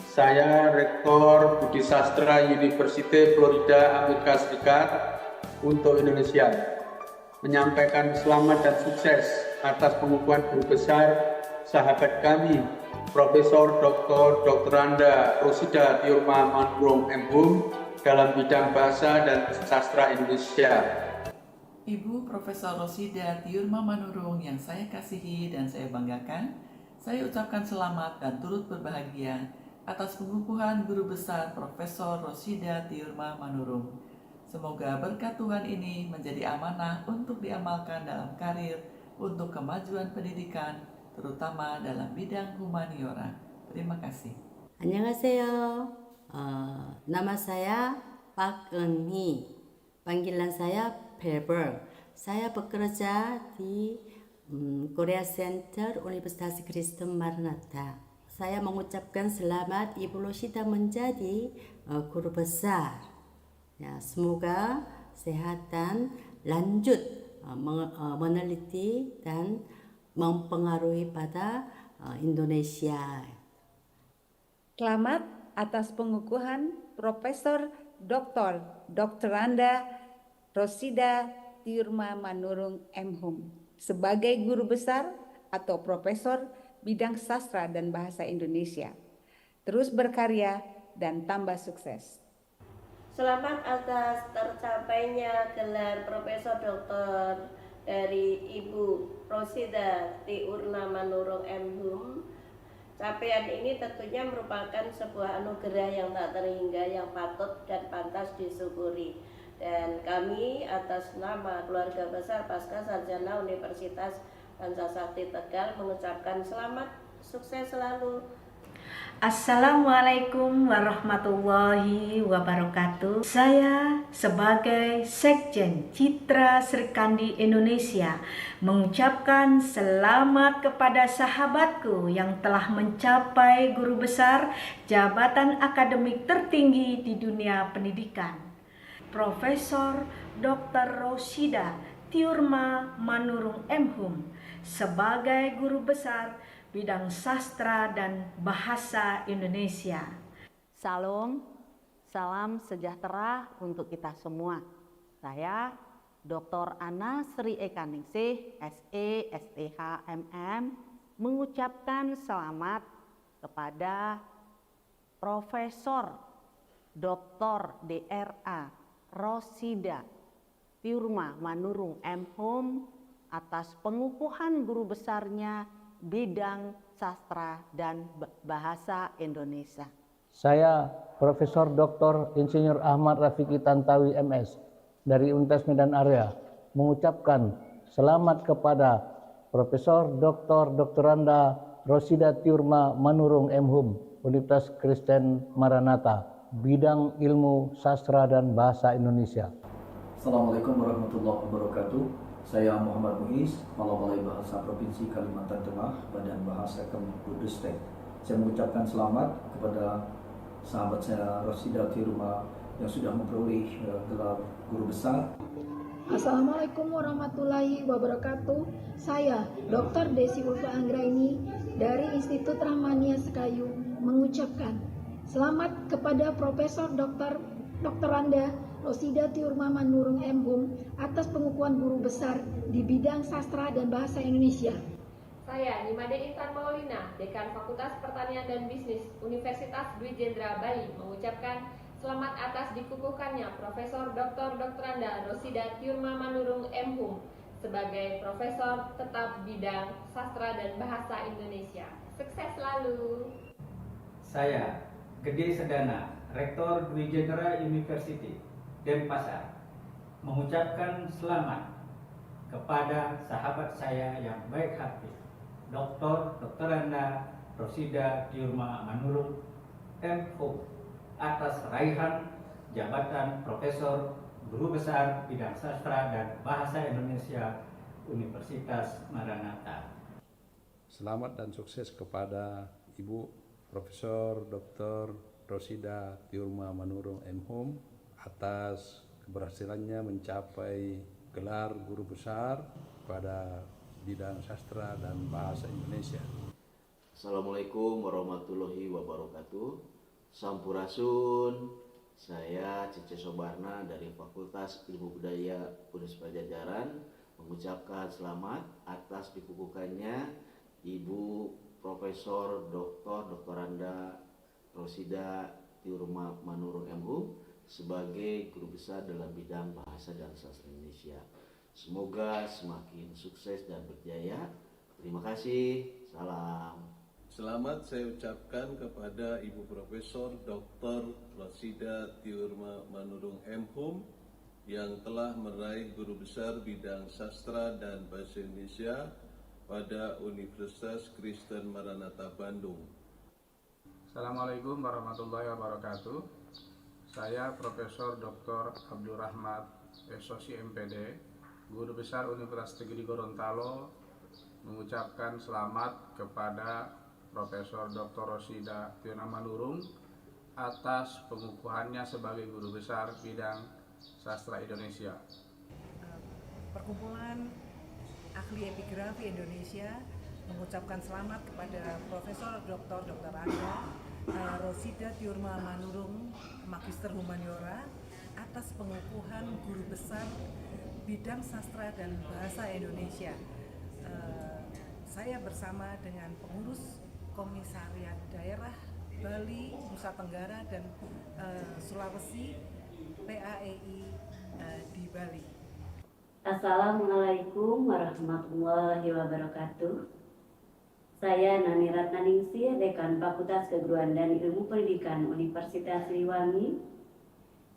Saya Rektor Budi Sastra University Florida, Amerika Serikat untuk Indonesia, menyampaikan selamat dan sukses atas pengukuhan guru besar sahabat kami, Profesor Dr. Randa Rosida Tiurma Manurung M.Hum dalam bidang bahasa dan sastra Indonesia. Ibu Profesor Rosida Tiurma Manurung yang saya kasihi dan saya banggakan, saya ucapkan selamat dan turut berbahagia atas pengukuhan guru besar Profesor Rosida Tiurma Manurung. Semoga berkat Tuhan ini menjadi amanah untuk diamalkan dalam karir untuk kemajuan pendidikan, terutama dalam bidang humaniora. Terima kasih. 안녕하세요. Nama saya Pak Eunhee. Panggilan saya Pebble. Saya bekerja di Korea Center Universitas Kristen Maranatha. Saya mengucapkan selamat Ibu Rosida menjadi guru besar. Ya, semoga sehat dan lanjut meneliti dan mempengaruhi pada Indonesia. Selamat atas pengukuhan Profesor Dr. Randa Rosida Tiurma Manurung M.Hum sebagai guru besar atau profesor bidang sastra dan bahasa Indonesia. Terus berkarya dan tambah sukses. Selamat atas tercapainya gelar Profesor Doktor dari Ibu Rosida Tiurma Manurung M.Hum. Capaian ini tentunya merupakan sebuah anugerah yang tak terhingga, yang patut dan pantas disyukuri. Dan kami atas nama keluarga besar Pasca Sarjana Universitas Pancasakti Tegal mengucapkan selamat, sukses selalu. Assalamualaikum warahmatullahi wabarakatuh. Saya sebagai Sekjen Citra Serikandi Indonesia mengucapkan selamat kepada sahabatku yang telah mencapai guru besar jabatan akademik tertinggi di dunia pendidikan, Profesor Dr. Rosida Tiurma Manurung M.Hum sebagai guru besar bidang sastra dan bahasa Indonesia. Salam, salam sejahtera untuk kita semua. Saya Dr. Ana Sri Ekaningsih, SE, STH, MM, mengucapkan selamat kepada Profesor Dr. DRA Rosida Tiurma Manurung M.Hum atas pengukuhan guru besarnya bidang sastra dan bahasa Indonesia. Saya Profesor Dr. Insinyur Ahmad Rafiki Tantawi MS dari Universitas Medan Area mengucapkan selamat kepada Profesor Dr. Randa Rosida Tiurma Manurung M.Hum Universitas Kristen Maranatha bidang ilmu sastra dan bahasa Indonesia. Assalamualaikum warahmatullahi wabarakatuh. Saya Muhammad Muiz, Kepala Balai Bahasa Provinsi Kalimantan Tengah, Badan Bahasa Kemendikbudristek. Saya mengucapkan selamat kepada sahabat saya Rosida Tiurma yang sudah memperoleh gelar guru besar. Assalamualaikum warahmatullahi wabarakatuh. Saya Dr. Desi Ulfa Anggraini dari Institut Rahmania Sekayu mengucapkan selamat kepada Profesor Dr. Randa Rosida Tiurma Manurung M.Hum atas pengukuhan guru besar di bidang sastra dan bahasa Indonesia. Saya Nimade Intan Maulina, Dekan Fakultas Pertanian dan Bisnis Universitas Dwi Jendra Bali mengucapkan selamat atas dikukuhkannya Profesor Dr. Randa Rosida Tiurma Manurung M.Hum sebagai Profesor Tetap Bidang Sastra dan Bahasa Indonesia. Sukses selalu. Saya Gede Sedana, Rektor Dwi Jendra University, Denpasar mengucapkan selamat kepada sahabat saya yang baik hati, Dr. Anda Rosida Tiurma Manurung M.Hum, atas raihan jabatan Profesor Guru Besar Bidang Sastra dan Bahasa Indonesia Universitas Maranatha. Selamat dan sukses kepada Ibu Profesor Dr. Rosida Tiurma Manurung M.Hum atas keberhasilannya mencapai gelar guru besar pada bidang sastra dan bahasa Indonesia. Assalamualaikum warahmatullahi wabarakatuh. Sampurasun. Saya Cece Sobarna dari Fakultas Ilmu Budaya Universitas Pajajaran mengucapkan selamat atas dikukuhkannya Ibu Profesor Dr. Anda Rosida Tiurma Manurung M.Hum sebagai guru besar dalam bidang bahasa dan sastra Indonesia. Semoga semakin sukses dan berjaya. Terima kasih. Salam. Selamat saya ucapkan kepada Ibu Profesor Dr. Rosida Tiurma Manurung M.Hum yang telah meraih guru besar bidang sastra dan bahasa Indonesia pada Universitas Kristen Maranatha Bandung. Assalamualaikum warahmatullahi wabarakatuh. Saya Profesor Dr. Abdul Rahmat, SOC MPD, Guru Besar Universitas Negeri Gorontalo, mengucapkan selamat kepada Profesor Dr. Rosida Tiurma Manurung atas pengukuhannya sebagai Guru Besar Bidang Sastra Indonesia. Perkumpulan Ahli Epigrafi Indonesia mengucapkan selamat kepada Profesor Dr. Anda Rosida Tiurma Manurung, Magister Humaniora, atas pengukuhan Guru Besar Bidang Sastra dan Bahasa Indonesia. Saya bersama dengan pengurus Komisariat Daerah Bali, Nusa Tenggara, dan Sulawesi PAEI di Bali. Assalamualaikum warahmatullahi wabarakatuh. Saya Nani Ratnaningsih, Dekan Fakultas Keguruan dan Ilmu Pendidikan Universitas Siliwangi.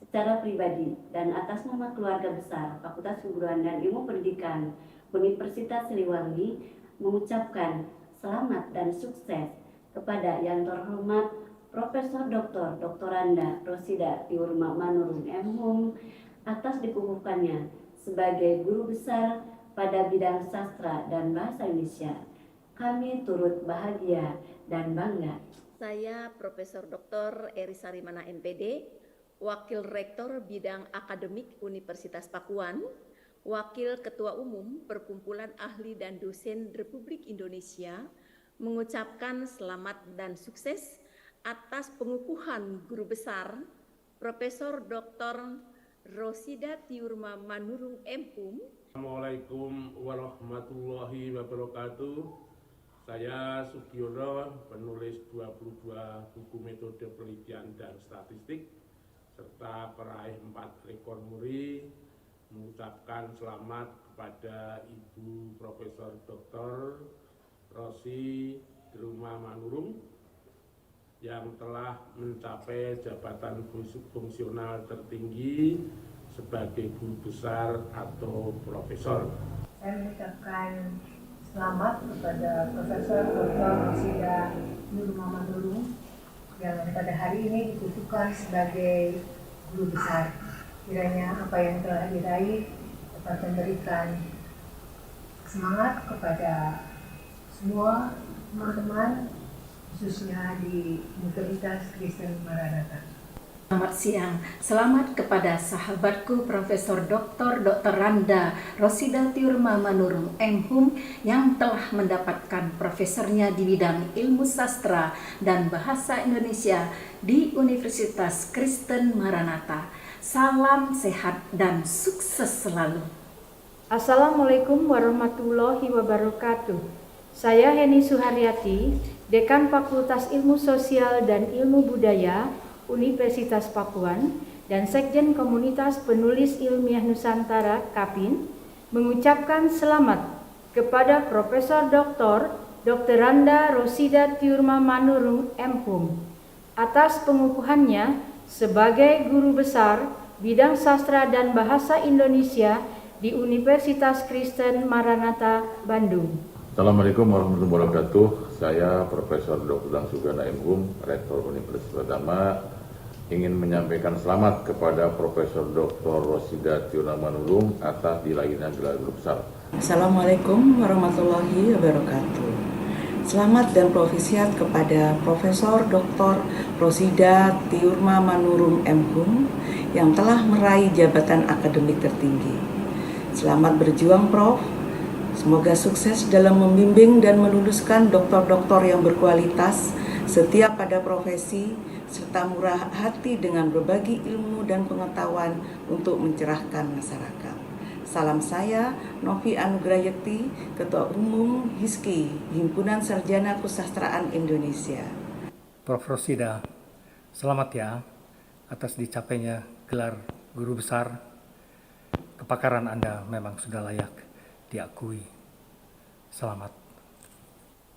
Secara pribadi dan atas nama keluarga besar Fakultas Keguruan dan Ilmu Pendidikan Universitas Siliwangi mengucapkan selamat dan sukses kepada yang terhormat Profesor Dr. Anda Rosida Tiurma Manurung M.Hum atas dikukuhkannya sebagai guru besar pada bidang sastra dan bahasa Indonesia. Kami turut bahagia dan bangga. Saya Profesor Dr. Eri Sarimana MPD, Wakil Rektor Bidang Akademik Universitas Pakuan, Wakil Ketua Umum Perkumpulan Ahli dan Dosen Republik Indonesia, mengucapkan selamat dan sukses atas pengukuhan Guru Besar Profesor Dr. Rosida Tiurma Manurung M.Hum. Assalamualaikum warahmatullahi wabarakatuh. Saya Sugiono, penulis 22 buku metode penelitian dan statistik, serta peraih 4 rekor muri, mengucapkan selamat kepada Ibu Profesor Dr. Rosi Tiurma Manurung yang telah mencapai jabatan fungsional tertinggi sebagai guru besar atau profesor. Saya mengucapkan selamat kepada Profesor Dr. Rosida Tiurma Manurung yang pada hari ini dikukuhkan sebagai guru besar. Kiranya apa yang telah diraih dapat memberikan semangat kepada semua teman-teman, khususnya di Universitas Kristen Maranatha. Selamat siang, selamat kepada sahabatku Profesor Dr. Anda Rosida Tiurma Manurung M.Hum yang telah mendapatkan profesornya di bidang ilmu sastra dan bahasa Indonesia di Universitas Kristen Maranatha. Salam sehat dan sukses selalu. Assalamualaikum warahmatullahi wabarakatuh. Saya Heni Suharyati, Dekan Fakultas Ilmu Sosial dan Ilmu Budaya Universitas Pakuan dan Sekjen Komunitas Penulis Ilmiah Nusantara KAPIN mengucapkan selamat kepada Profesor Dr. Anda Rosida Tiurma Manurung M.Hum atas pengukuhannya sebagai guru besar bidang sastra dan bahasa Indonesia di Universitas Kristen Maranatha, Bandung. Assalamualaikum warahmatullahi wabarakatuh. Saya Profesor Dr. Sugana M.Hum, Rektor Universitas Pradama, ingin menyampaikan selamat kepada Profesor Dr. Rosida Tiurma Manurung atas dilahirnya gelar guru besar. Assalamualaikum warahmatullahi wabarakatuh. Selamat dan profisiat kepada Profesor Dr. Rosida Tiurma Manurung M.Hum yang telah meraih jabatan akademik tertinggi. Selamat berjuang, Prof. Semoga sukses dalam membimbing dan meluluskan doktor-doktor yang berkualitas, setia pada profesi, serta murah hati dengan berbagi ilmu dan pengetahuan untuk mencerahkan masyarakat. Salam saya, Novi Anugrayekti, Ketua Umum HISKI, Himpunan Sarjana Kesusastraan Indonesia. Prof. Rosida, selamat ya atas dicapainya gelar guru besar. Kepakaran Anda memang sudah layak diakui. Selamat.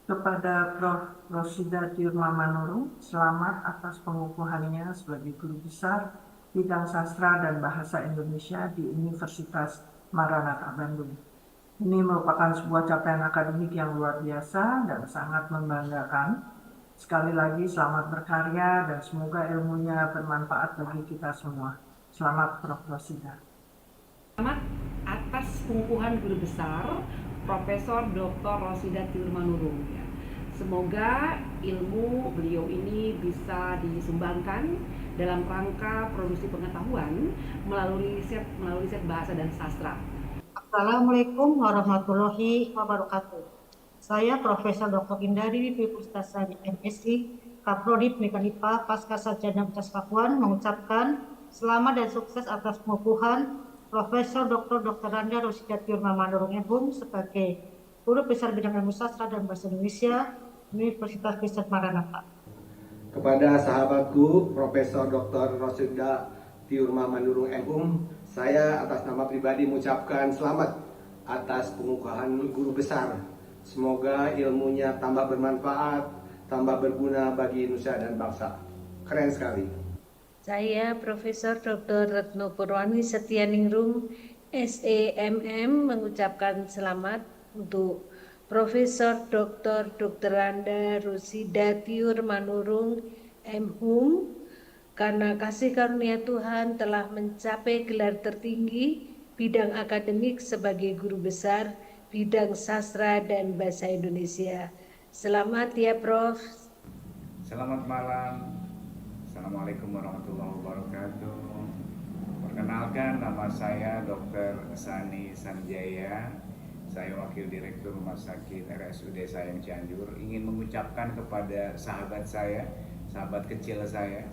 Kepada Prof. Rosida Tiurma Manurung, selamat atas pengukuhannya sebagai guru besar bidang sastra dan bahasa Indonesia di Universitas Maranatha, Bandung. Ini merupakan sebuah capaian akademik yang luar biasa dan sangat membanggakan. Sekali lagi selamat berkarya dan semoga ilmunya bermanfaat bagi kita semua. Selamat Prof. Rosida. Selamat atas pengukuhan guru besar Profesor Dr. Rosida Tiurma Manurung. Semoga ilmu beliau ini bisa disumbangkan dalam rangka produksi pengetahuan melalui riset bahasa dan sastra. Assalamualaikum warahmatullahi wabarakatuh. Saya Profesor Dr. Indari Pustasa MSI, Kaprodi Pendidikan IPA Pasca Sarjana Universitas Pakuan mengucapkan selamat dan sukses atas pengukuhan Profesor Dr. Randa Rosida Tiurma Manurung M.Hum sebagai Guru Besar Bidang Ilmu Sastra dan Bahasa Indonesia Universitas Kristen Maranatha. Kepada sahabatku Profesor Dr. Rosida Tiurma Manurung M.Hum, saya atas nama pribadi mengucapkan selamat atas pengukuhan guru besar. Semoga ilmunya tambah bermanfaat, tambah berguna bagi Nusa dan bangsa. Keren sekali. Saya Profesor Dr. Retno Purwani Setianingrum, SEMM, mengucapkan selamat untuk Profesor Dr. Randa Rosida Tiurma Manurung M.Hum karena kasih karunia Tuhan telah mencapai gelar tertinggi bidang akademik sebagai guru besar bidang sastra dan bahasa Indonesia. Selamat ya Prof. Selamat malam. Assalamualaikum warahmatullahi wabarakatuh. Perkenalkan, nama saya Dr. Sani Sanjaya. Saya Wakil Direktur Rumah Sakit RSUD Sayang Cianjur. Ingin mengucapkan kepada sahabat saya, sahabat kecil saya,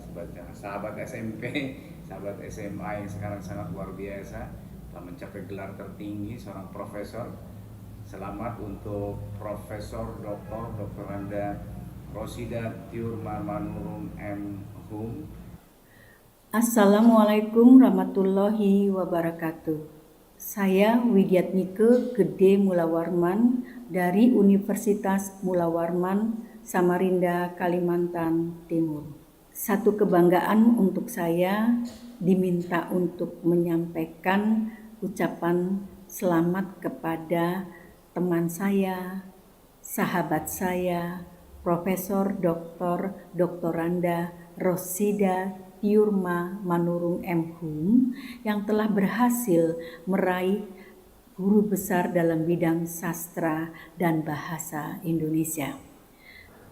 sahabat SMP, sahabat SMA yang sekarang sangat luar biasa, telah mencapai gelar tertinggi, seorang profesor. Selamat untuk Profesor Dr. Randa Rosida Tiurma Manurung M.Hum. Assalamualaikum warahmatullahi wabarakatuh. Saya Widyatmike Gede Mulawarman dari Universitas Mulawarman, Samarinda, Kalimantan Timur. Satu kebanggaan untuk saya diminta untuk menyampaikan ucapan selamat kepada teman saya, sahabat saya, Profesor Dr. Randa Rosida Tiurma Manurung M.Hum yang telah berhasil meraih guru besar dalam bidang sastra dan bahasa Indonesia.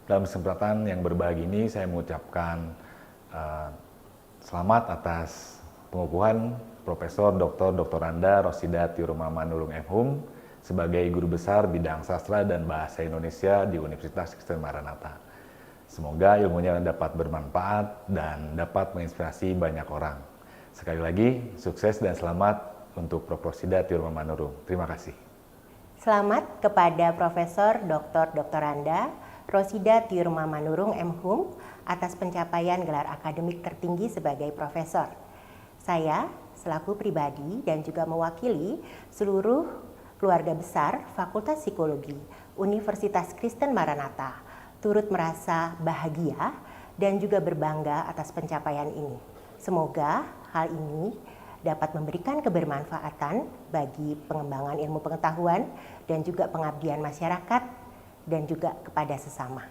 Dalam kesempatan yang berbahagia ini saya mengucapkan selamat atas pengukuhan Profesor Dr. Randa Rosida Tiurma Manurung M.Hum sebagai guru besar bidang sastra dan bahasa Indonesia di Universitas Kristen Maranatha. Semoga ilmunya dapat bermanfaat dan dapat menginspirasi banyak orang. Sekali lagi, sukses dan selamat untuk Prof. Rosida Tiurma Manurung. Terima kasih. Selamat kepada Profesor Dr. Randa Rosida Tiurma Manurung M.Hum atas pencapaian gelar akademik tertinggi sebagai profesor. Saya, selaku pribadi dan juga mewakili seluruh keluarga besar Fakultas Psikologi Universitas Kristen Maranatha, turut merasa bahagia dan juga berbangga atas pencapaian ini. Semoga Hal ini dapat memberikan kebermanfaatan bagi pengembangan ilmu pengetahuan dan juga pengabdian masyarakat dan juga kepada sesama.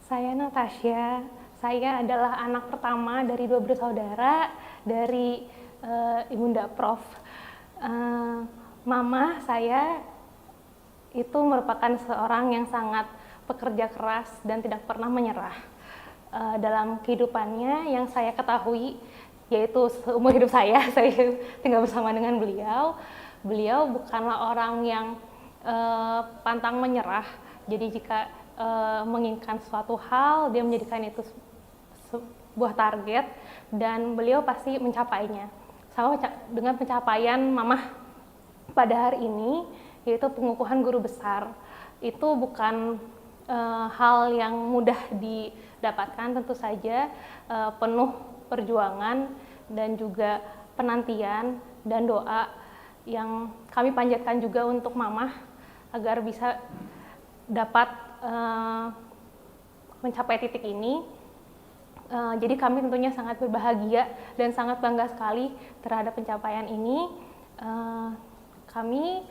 Saya Natasha, saya adalah anak pertama dari 2 bersaudara dari Ibunda Prof. Mama saya itu merupakan seorang yang sangat pekerja keras dan tidak pernah menyerah. Dalam kehidupannya yang saya ketahui, yaitu seumur hidup saya tinggal bersama dengan beliau. Beliau bukanlah orang yang pantang menyerah. Jadi jika menginginkan suatu hal, dia menjadikan itu sebuah target dan beliau pasti mencapainya. Sama dengan pencapaian Mamah pada hari ini, yaitu pengukuhan guru besar. Itu bukan hal yang mudah didapatkan, tentu saja penuh perjuangan dan juga penantian dan doa yang kami panjatkan juga untuk Mamah agar bisa dapat mencapai titik ini. Jadi kami tentunya sangat berbahagia dan sangat bangga sekali terhadap pencapaian ini. Kami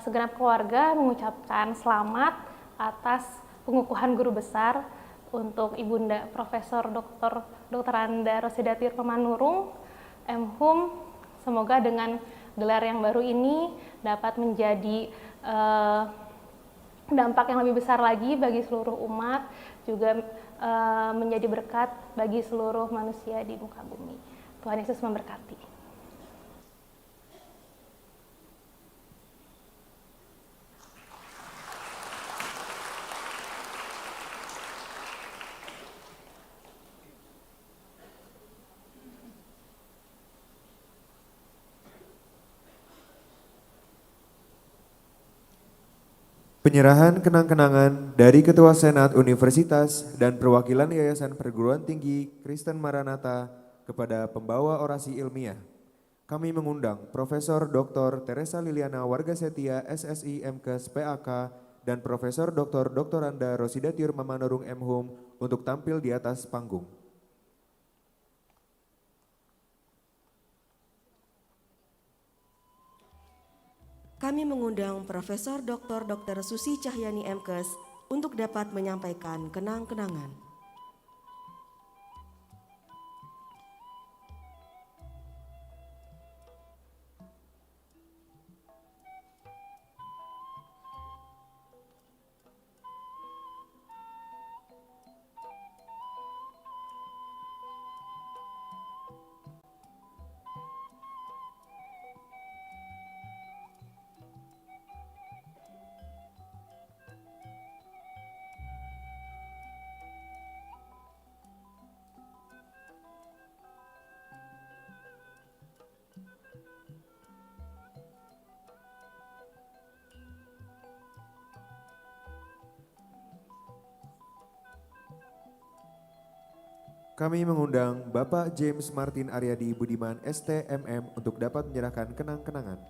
segenap keluarga mengucapkan selamat atas pengukuhan guru besar untuk Ibunda Profesor Dr. Anda Rosida Tiurma Manurung, M.Hum. Semoga dengan gelar yang baru ini dapat menjadi dampak yang lebih besar lagi bagi seluruh umat, juga menjadi berkat bagi seluruh manusia di muka bumi. Tuhan Yesus memberkati. Penyerahan kenang-kenangan dari Ketua Senat Universitas dan perwakilan Yayasan Perguruan Tinggi Kristen Maranatha kepada pembawa orasi ilmiah. Kami mengundang Profesor Dr. Teresa Liliana Wargasetia SSI MKes PAK dan Profesor Dr. Anda Rosida Tiurma Manurung M.Hum untuk tampil di atas panggung. Kami mengundang Profesor Dr. Susi Cahyani MKes untuk dapat menyampaikan kenang-kenangan. Kami mengundang Bapak James Martin Aryadi Budiman STMM untuk dapat menyerahkan kenang-kenangan.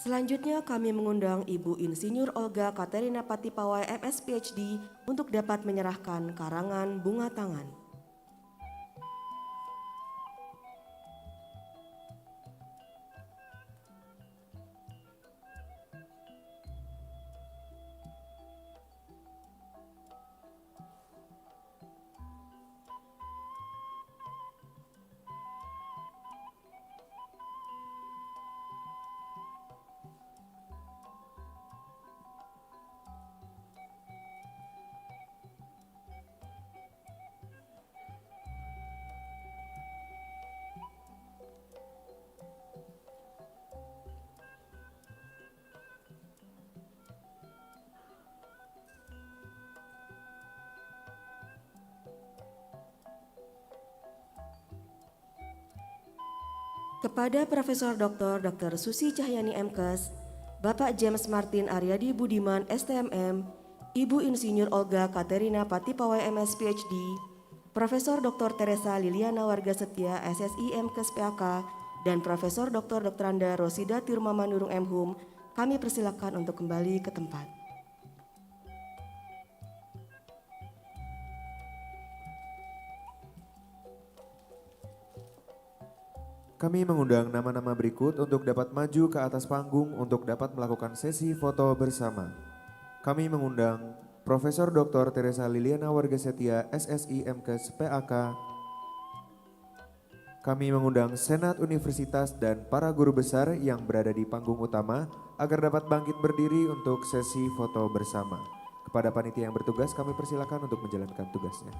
Selanjutnya kami mengundang Ibu Insinyur Olga Katerina Patipawai MS PhD untuk dapat menyerahkan karangan bunga tangan. Kepada Profesor Dr. Susi Cahyani MKes, Bapak James Martin Aryadi Budiman STMM, Ibu Insinyur Olga Katerina Patipawai MS PhD, Profesor Dr. Teresa Liliana Warga Setia SSI MKes PAK, dan Profesor Dr. Anda Rosida Tiurma Manurung MHum, kami persilakan untuk kembali ke tempat. Kami mengundang nama-nama berikut untuk dapat maju ke atas panggung untuk dapat melakukan sesi foto bersama. Kami mengundang Profesor Dr. Teresa Liliana Warga Setia SSI MKes PAK. Kami mengundang Senat Universitas dan para guru besar yang berada di panggung utama agar dapat bangkit berdiri untuk sesi foto bersama. Kepada panitia yang bertugas kami persilakan untuk menjalankan tugasnya.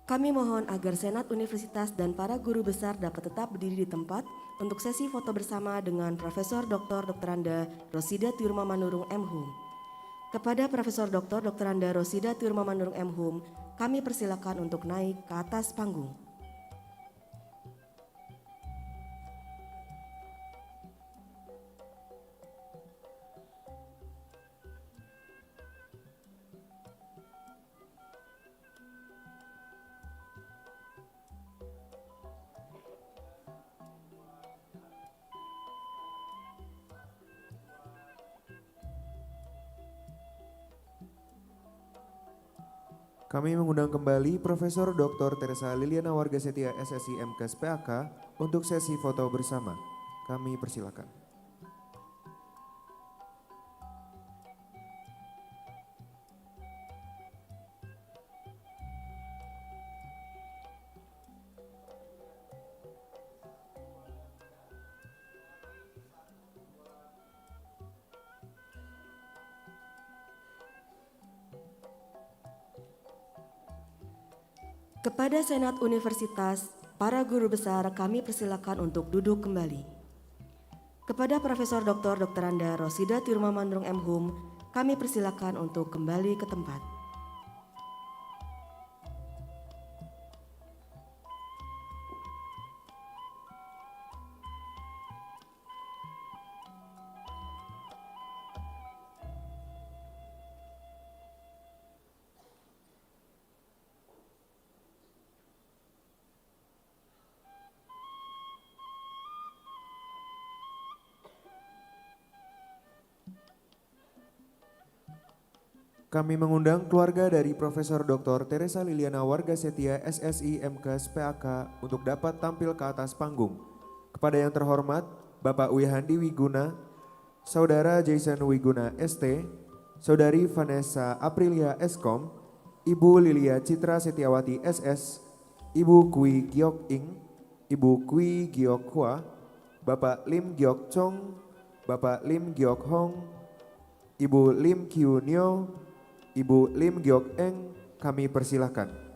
Kami mohon agar Senat Universitas dan para guru besar dapat tetap berdiri di tempat untuk sesi foto bersama dengan Profesor Dr. Anda Rosida Tiurma Manurung MHum. Kepada Profesor Dr. Anda Rosida Tiurma Manurung MHum, kami persilakan untuk naik ke atas panggung. Kami mengundang kembali Profesor Dr. Teresa Liliana Warga Setia SSI MKes PAK untuk sesi foto bersama. Kami persilakan. Kepada Senat Universitas, para guru besar kami persilakan untuk duduk kembali. Kepada Profesor Dr. Anda Rosida Tiurma Manurung MHum, kami persilakan untuk kembali ke tempat. Kami mengundang keluarga dari Profesor Dr. Teresa Liliana Warga Setia SSI MKes PAK untuk dapat tampil ke atas panggung. Kepada yang terhormat, Bapak Wihandi Wiguna, Saudara Jason Wiguna ST, Saudari Vanessa Aprilia Eskom, Ibu Lilia Citra Setiawati SS, Ibu Kui Giok Ing, Ibu Kui Giok Hua, Bapak Lim Giok Chong, Bapak Lim Giok Hong, Ibu Lim Kiu Nyo, Ibu Lim Giok Eng, kami persilahkan.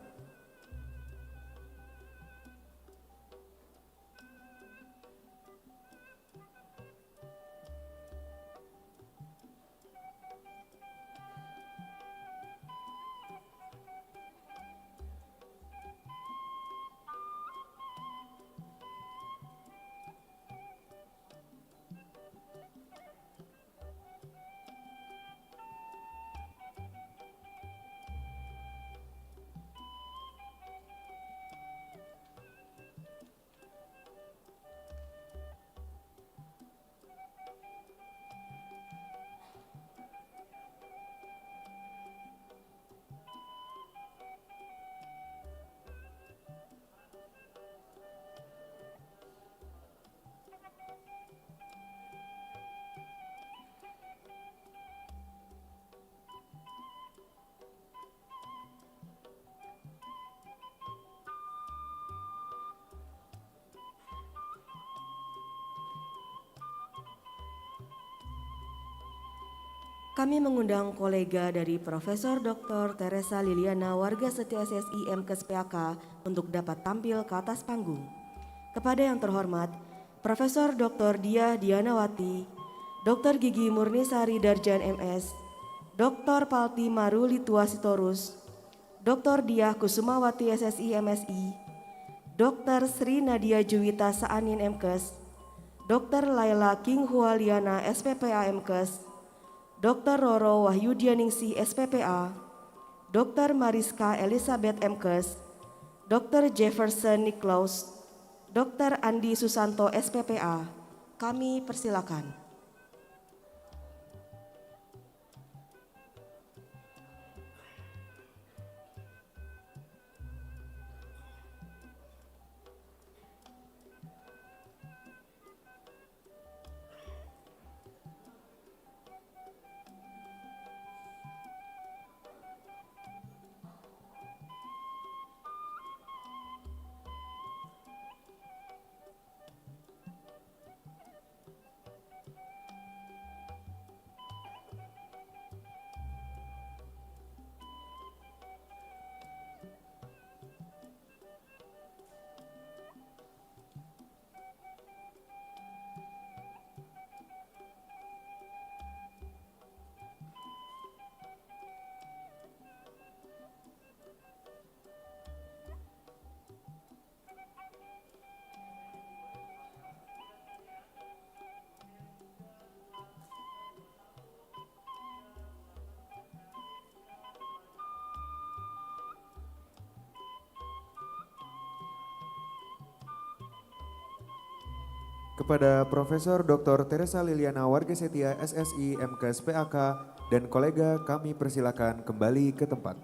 Kami mengundang kolega dari Profesor Dr. Teresa Liliana warga setia SSI MKes PAK untuk dapat tampil ke atas panggung. Kepada yang terhormat, Profesor Dr. Diah Dianawati, Dr. Gigi Murnisari Darjan MS, Dr. Palti Maruli Tua Sitorus, Dr. Diah Kusumawati SSI MSI, Dr. Sri Nadia Juwita Saanin MKes, Dr. Laila King Hualiana SPPA MKes, Dr. Roro Wahyudianingsi SPPA, Dr. Mariska Elizabeth MKes, Dr. Jefferson Niklaus, Dr. Andi Susanto SPPA. Kami persilakan. Kepada Profesor Dr. Teresa Liliana warga setia SSI MKes PAK dan kolega kami persilakan kembali ke tempat.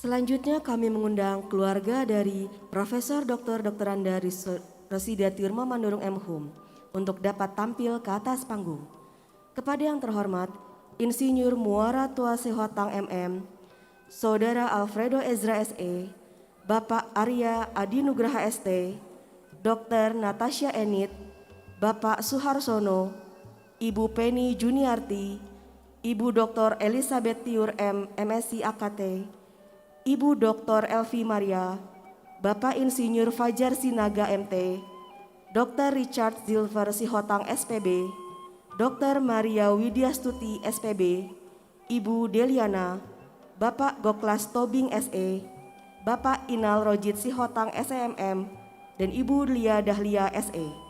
Selanjutnya kami mengundang keluarga dari Profesor Dr. Anda Rosida Tiurma Manurung M.Hum untuk dapat tampil ke atas panggung. Kepada yang terhormat, Insinyur Muara Tua Sehotang MM, Saudara Alfredo Ezra SE, Bapak Arya Adi Nugraha ST, Dr. Natasha Enit, Bapak Suharsono, Ibu Penny Juniarti, Ibu Dr. Elizabeth Tiur M. MSc AKT, Ibu Dr. Elvi Maria, Bapak Insinyur Fajar Sinaga MT, Dr. Richard Zilver Sihotang SPB, Dr. Maria Widyastuti SPB, Ibu Deliana, Bapak Goklas Tobing SE, Bapak Inal Rojit Sihotang SMM, dan Ibu Lia Dahlia SE.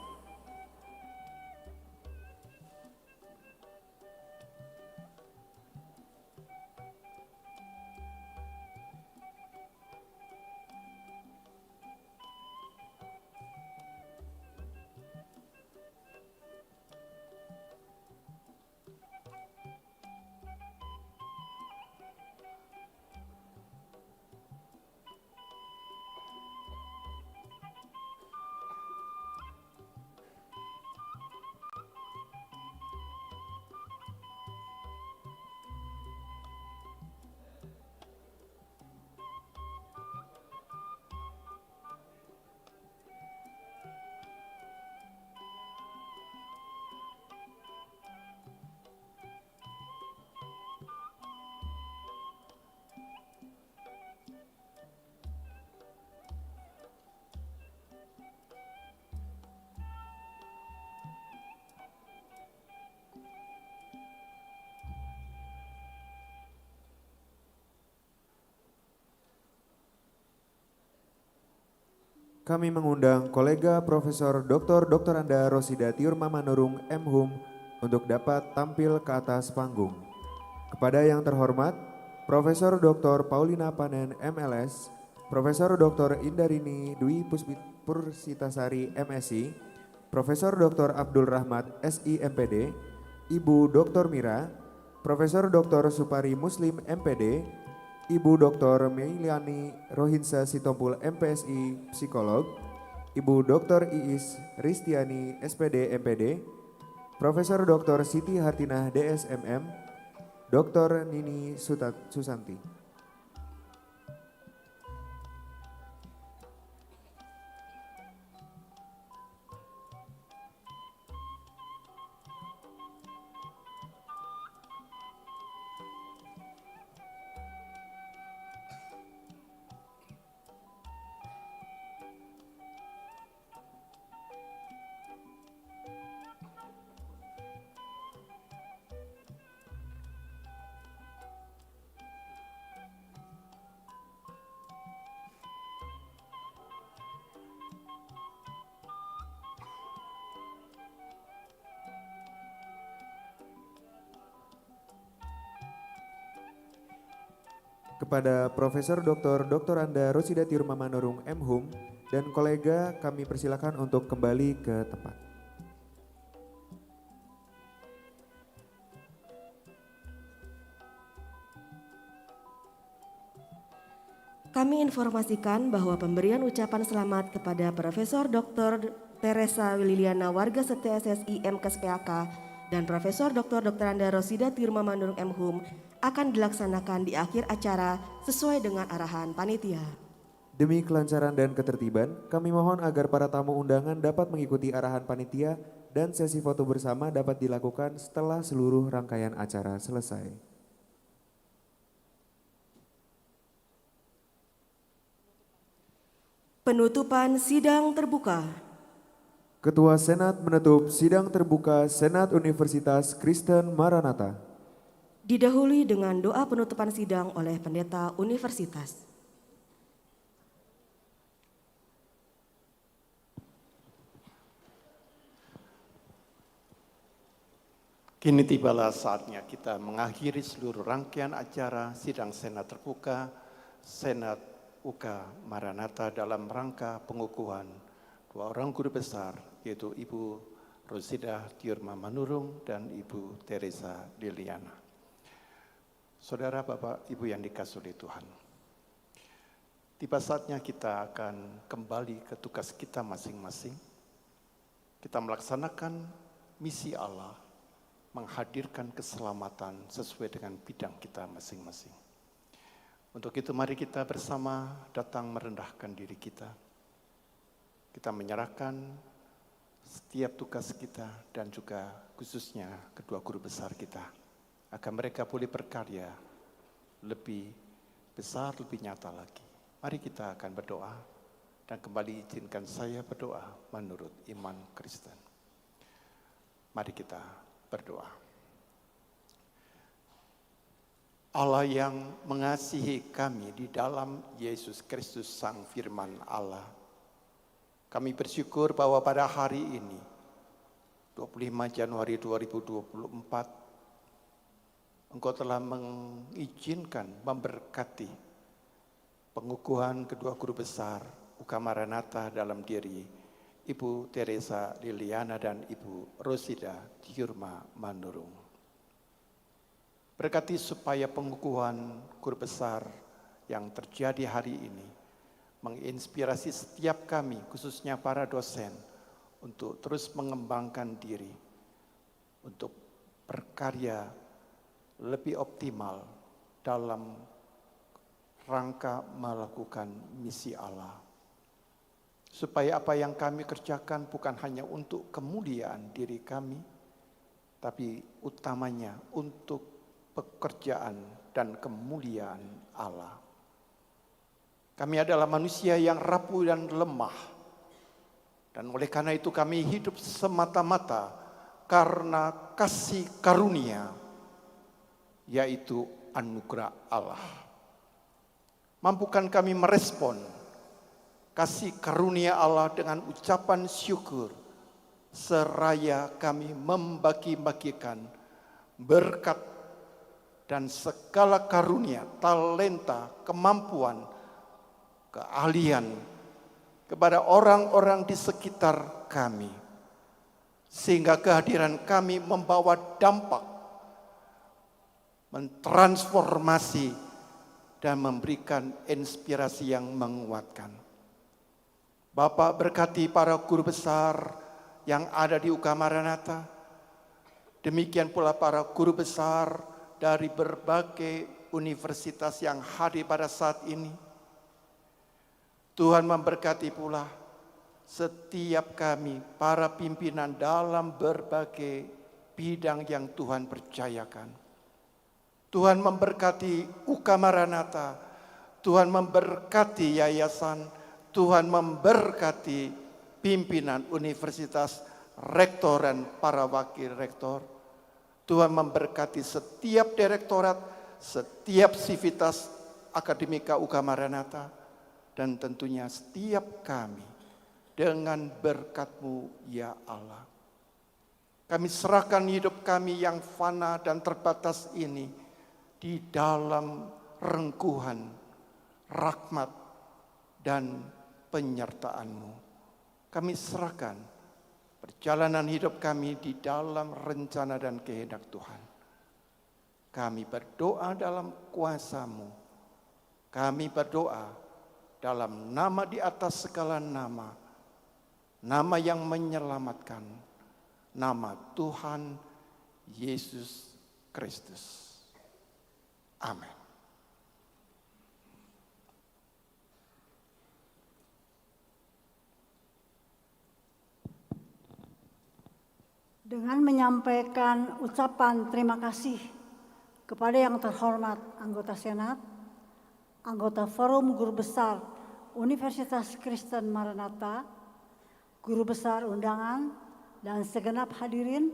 kami mengundang kolega Profesor Dr. Anda Rosida Tiurma Manurung M.Hum untuk dapat tampil ke atas panggung. Kepada yang terhormat, Profesor Dr. Paulina Panen MLS, Profesor Dr. Indarini Dwi Pursitasari MSI, Profesor Dr. Abdul Rahmat SI MPD, Ibu Dr. Mira, Profesor Dr. Supari Muslim MPD, Ibu Dr. Meiliani Rohinsa Sitompul MPSI Psikolog, Ibu Dr. Iis Ristiani SPD MPD, Profesor Dr. Siti Hartinah DSMM, Dr. Nini Susanti. Kepada Profesor Dr. Anda Rosida Tiurma Manurung M.Hum dan kolega kami persilakan untuk kembali ke tempat. Kami informasikan bahwa pemberian ucapan selamat kepada Profesor Dr. Teresa Liliana Warga Setia SSI MKes PAK dan Profesor Dr. Anda Rosida Tiurma Manurung M.Hum akan dilaksanakan di akhir acara sesuai dengan arahan panitia. Demi kelancaran dan ketertiban, kami mohon agar para tamu undangan dapat mengikuti arahan panitia dan sesi foto bersama dapat dilakukan setelah seluruh rangkaian acara selesai. Penutupan sidang terbuka. Ketua Senat menutup sidang terbuka Senat Universitas Kristen Maranatha. Didahului dengan doa penutupan sidang oleh pendeta universitas. Kini tibalah saatnya kita mengakhiri seluruh rangkaian acara sidang Senat terbuka Senat UK Maranatha dalam rangka pengukuhan dua orang guru besar, yaitu Ibu Rosida Tiurma Manurung dan Ibu Teresa Liliana. Saudara, Bapak, Ibu yang dikasihi oleh Tuhan, tiba saatnya kita akan kembali ke tugas kita masing-masing. Kita melaksanakan misi Allah, menghadirkan keselamatan sesuai dengan bidang kita masing-masing. Untuk itu mari kita bersama datang merendahkan diri kita. Kita menyerahkan setiap tugas kita dan juga khususnya kedua guru besar kita, agar mereka boleh berkarya lebih besar, lebih nyata lagi. Mari kita akan berdoa dan kembali izinkan saya berdoa menurut iman Kristen. Mari kita berdoa. Allah yang mengasihi kami di dalam Yesus Kristus Sang Firman Allah, kami bersyukur bahwa pada hari ini 25 Januari 2024 Engkau telah mengizinkan, memberkati pengukuhan kedua guru besar UK Maranatha dalam diri Ibu Teresa Liliana dan Ibu Rosida Tiurma Manurung. Berkati supaya pengukuhan guru besar yang terjadi hari ini menginspirasi setiap kami, khususnya para dosen, untuk terus mengembangkan diri, untuk berkarya lebih optimal dalam rangka melakukan misi Allah. Supaya apa yang kami kerjakan bukan hanya untuk kemuliaan diri kami, tapi utamanya untuk pekerjaan dan kemuliaan Allah. Kami adalah manusia yang rapuh dan lemah, dan oleh karena itu kami hidup semata-mata karena kasih karunia, yaitu anugerah Allah. Mampukan kami merespon kasih karunia Allah dengan ucapan syukur, seraya kami membagi-bagikan berkat dan segala karunia, talenta, kemampuan, keahlian kepada orang-orang di sekitar kami, sehingga kehadiran kami membawa dampak, mentransformasi, dan memberikan inspirasi yang menguatkan. Bapak berkati para guru besar yang ada di UK Maranatha, demikian pula para guru besar dari berbagai universitas yang hadir pada saat ini. Tuhan memberkati pula setiap kami, para pimpinan dalam berbagai bidang yang Tuhan percayakan. Tuhan memberkati UK Maranatha, Tuhan memberkati yayasan, Tuhan memberkati pimpinan universitas, rektor dan para wakil rektor. Tuhan memberkati setiap direktorat, setiap sivitas akademika UK Maranatha, dan tentunya setiap kami dengan berkat-Mu ya Allah. Kami serahkan hidup kami yang fana dan terbatas ini di dalam rengkuhan, rahmat, dan penyertaan-Mu. Kami serahkan perjalanan hidup kami di dalam rencana dan kehendak Tuhan. Kami berdoa dalam kuasa-Mu. Kami berdoa dalam nama di atas segala nama, nama yang menyelamatkan, nama Tuhan Yesus Kristus. Amin. Dengan menyampaikan ucapan terima kasih kepada yang terhormat anggota Senat, anggota Forum Guru Besar Universitas Kristen Maranatha, guru besar undangan, dan segenap hadirin,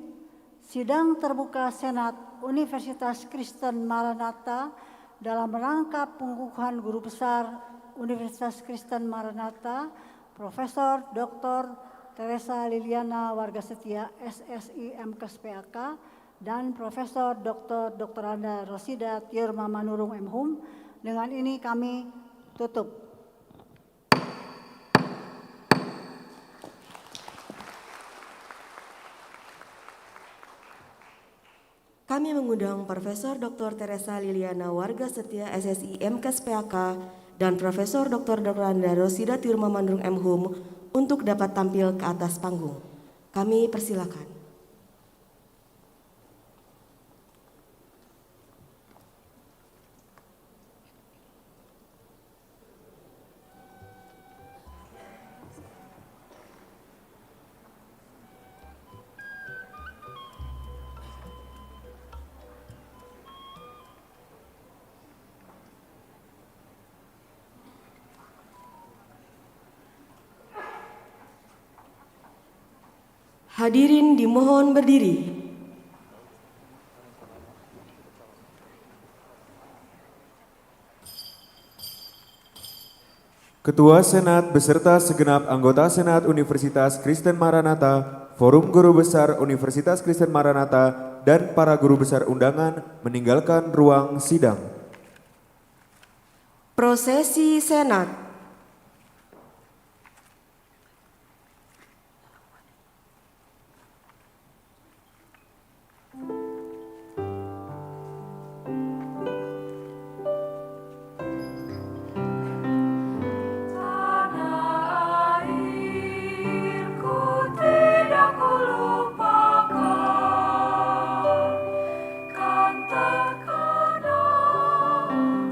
sidang terbuka Senat Universitas Kristen Maranatha dalam rangka pengukuhan guru besar Universitas Kristen Maranatha, Profesor Dr. Teresa Liliana Warga Setia SSI MKes PAK dan Profesor Dr. Anda Rosida Tiurma Manurung MHum. Dengan ini kami tutup. Kami mengundang Profesor Dr. Teresa Liliana Warga Setia SSI MKes PAK dan Profesor Dr. Anda Rosida Tiurma Manurung MHum untuk dapat tampil ke atas panggung. Kami persilakan. Hadirin dimohon berdiri. Ketua Senat beserta segenap anggota Senat Universitas Kristen Maranatha, Forum Guru Besar Universitas Kristen Maranatha, dan para guru besar undangan meninggalkan ruang sidang. Prosesi Senat.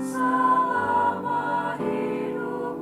Selama hidup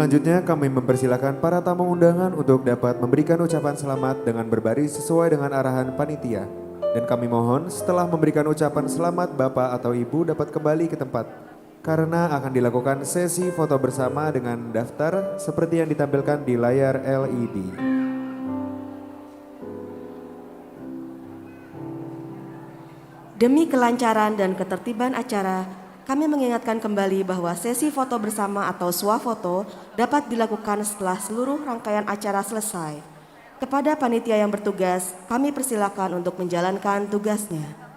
Selanjutnya kami mempersilakan para tamu undangan untuk dapat memberikan ucapan selamat dengan berbaris sesuai dengan arahan panitia. Dan kami mohon setelah memberikan ucapan selamat Bapak atau Ibu dapat kembali ke tempat. Karena akan dilakukan sesi foto bersama dengan daftar seperti yang ditampilkan di layar LED. Demi kelancaran dan ketertiban acara, kami mengingatkan kembali bahwa sesi foto bersama atau swafoto dapat dilakukan setelah seluruh rangkaian acara selesai. Kepada panitia yang bertugas, kami persilakan untuk menjalankan tugasnya.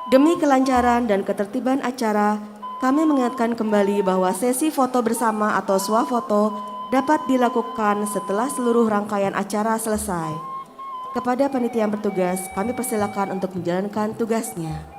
Demi kelancaran dan ketertiban acara, kami mengingatkan kembali bahwa sesi foto bersama atau swafoto dapat dilakukan setelah seluruh rangkaian acara selesai. Kepada panitia yang bertugas, kami persilakan untuk menjalankan tugasnya.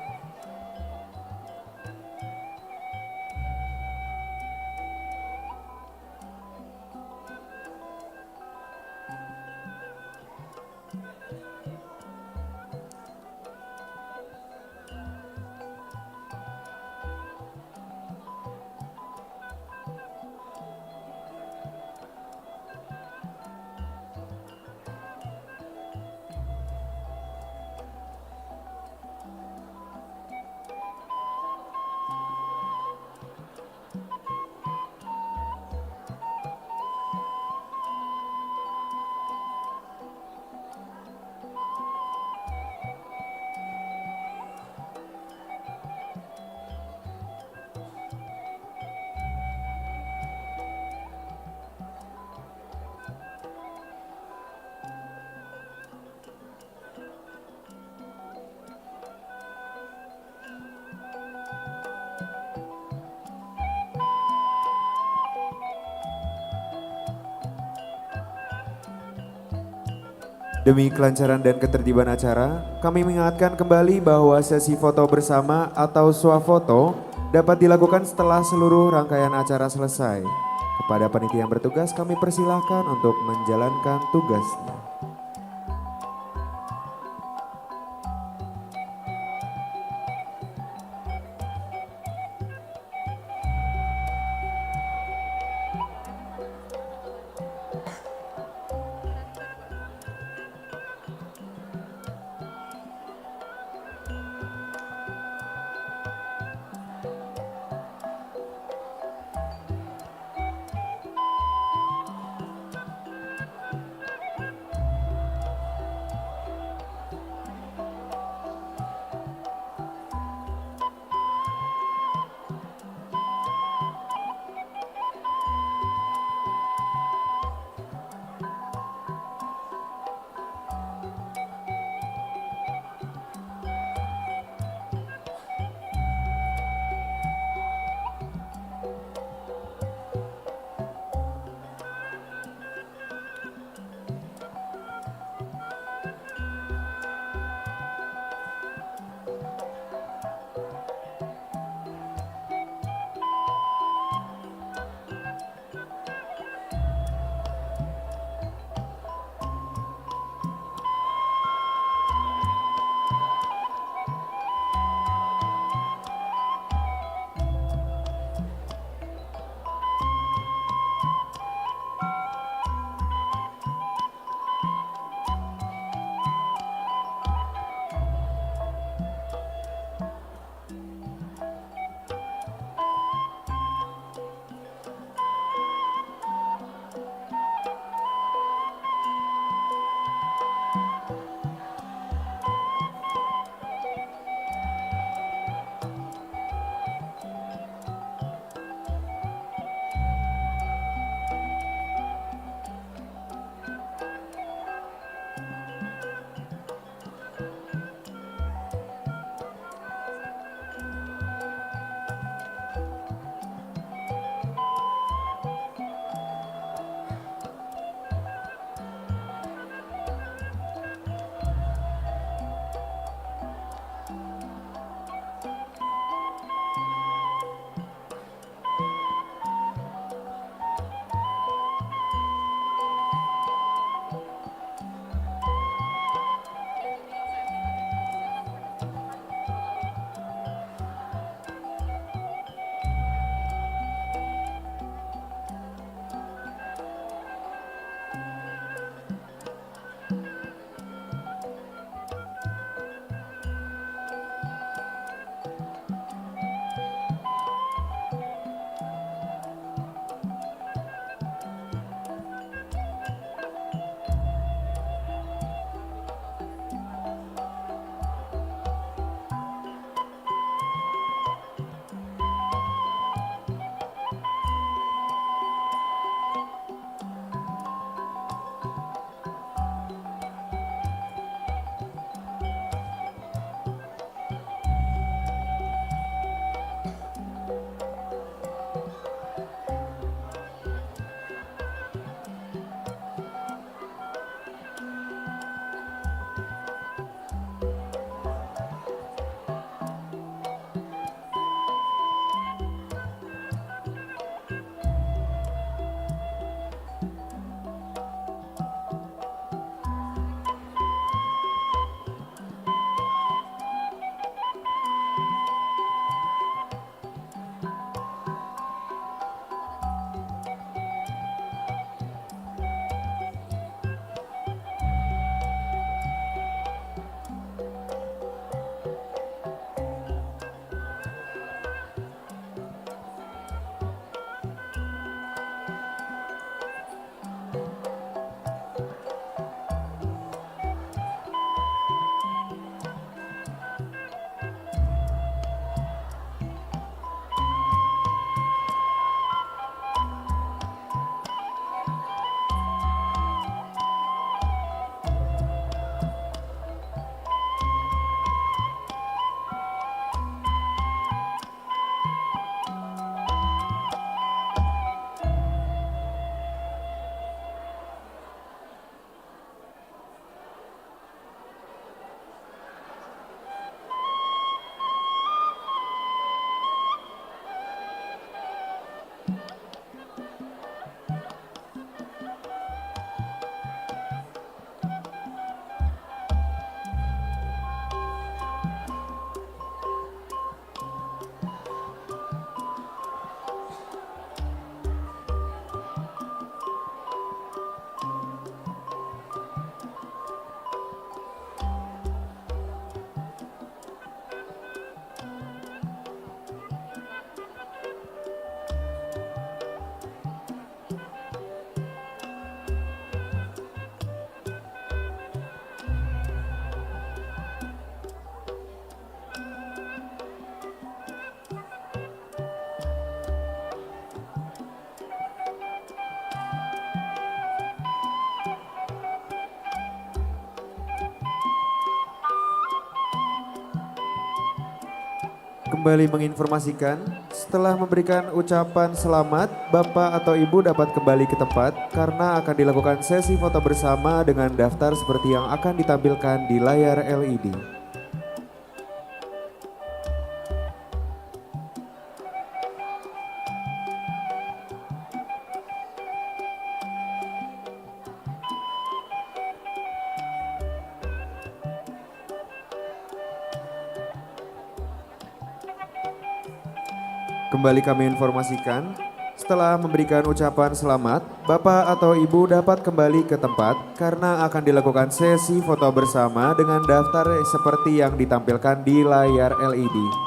Demi kelancaran dan ketertiban acara, kami mengingatkan kembali bahwa sesi foto bersama atau swafoto dapat dilakukan setelah seluruh rangkaian acara selesai. Kepada panitia yang bertugas, kami persilahkan untuk menjalankan tugasnya. kembali menginformasikan, setelah memberikan ucapan selamat, Bapak atau Ibu dapat kembali ke tempat karena akan dilakukan sesi foto bersama dengan daftar seperti yang akan ditampilkan di layar LED. Kembali kami informasikan, setelah memberikan ucapan selamat, Bapak atau Ibu dapat kembali ke tempat karena akan dilakukan sesi foto bersama dengan daftar seperti yang ditampilkan di layar LED.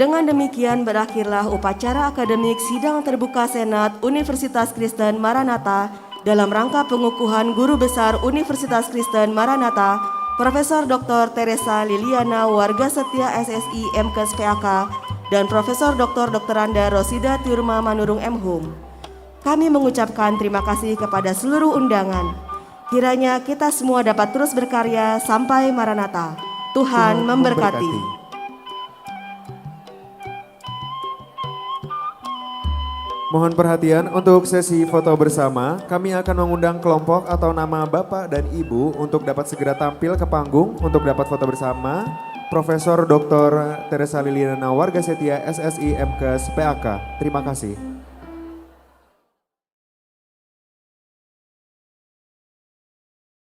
Dengan demikian berakhirlah upacara akademik Sidang Terbuka Senat Universitas Kristen Maranatha dalam rangka pengukuhan Guru Besar Universitas Kristen Maranatha, Profesor Dr. Teresa Liliana Warga Setia SSI MKes PAK dan Profesor Dr. Anda Rosida Tiurma Manurung MHum. Kami mengucapkan terima kasih kepada seluruh undangan. Kiranya kita semua dapat terus berkarya sampai Maranatha. Tuhan memberkati. Mohon perhatian untuk sesi foto bersama. Kami akan mengundang kelompok atau nama Bapak dan Ibu untuk dapat segera tampil ke panggung untuk dapat foto bersama. Profesor Dr. Teresa Liliana Warga Setia SSI MKes PAK. Terima kasih.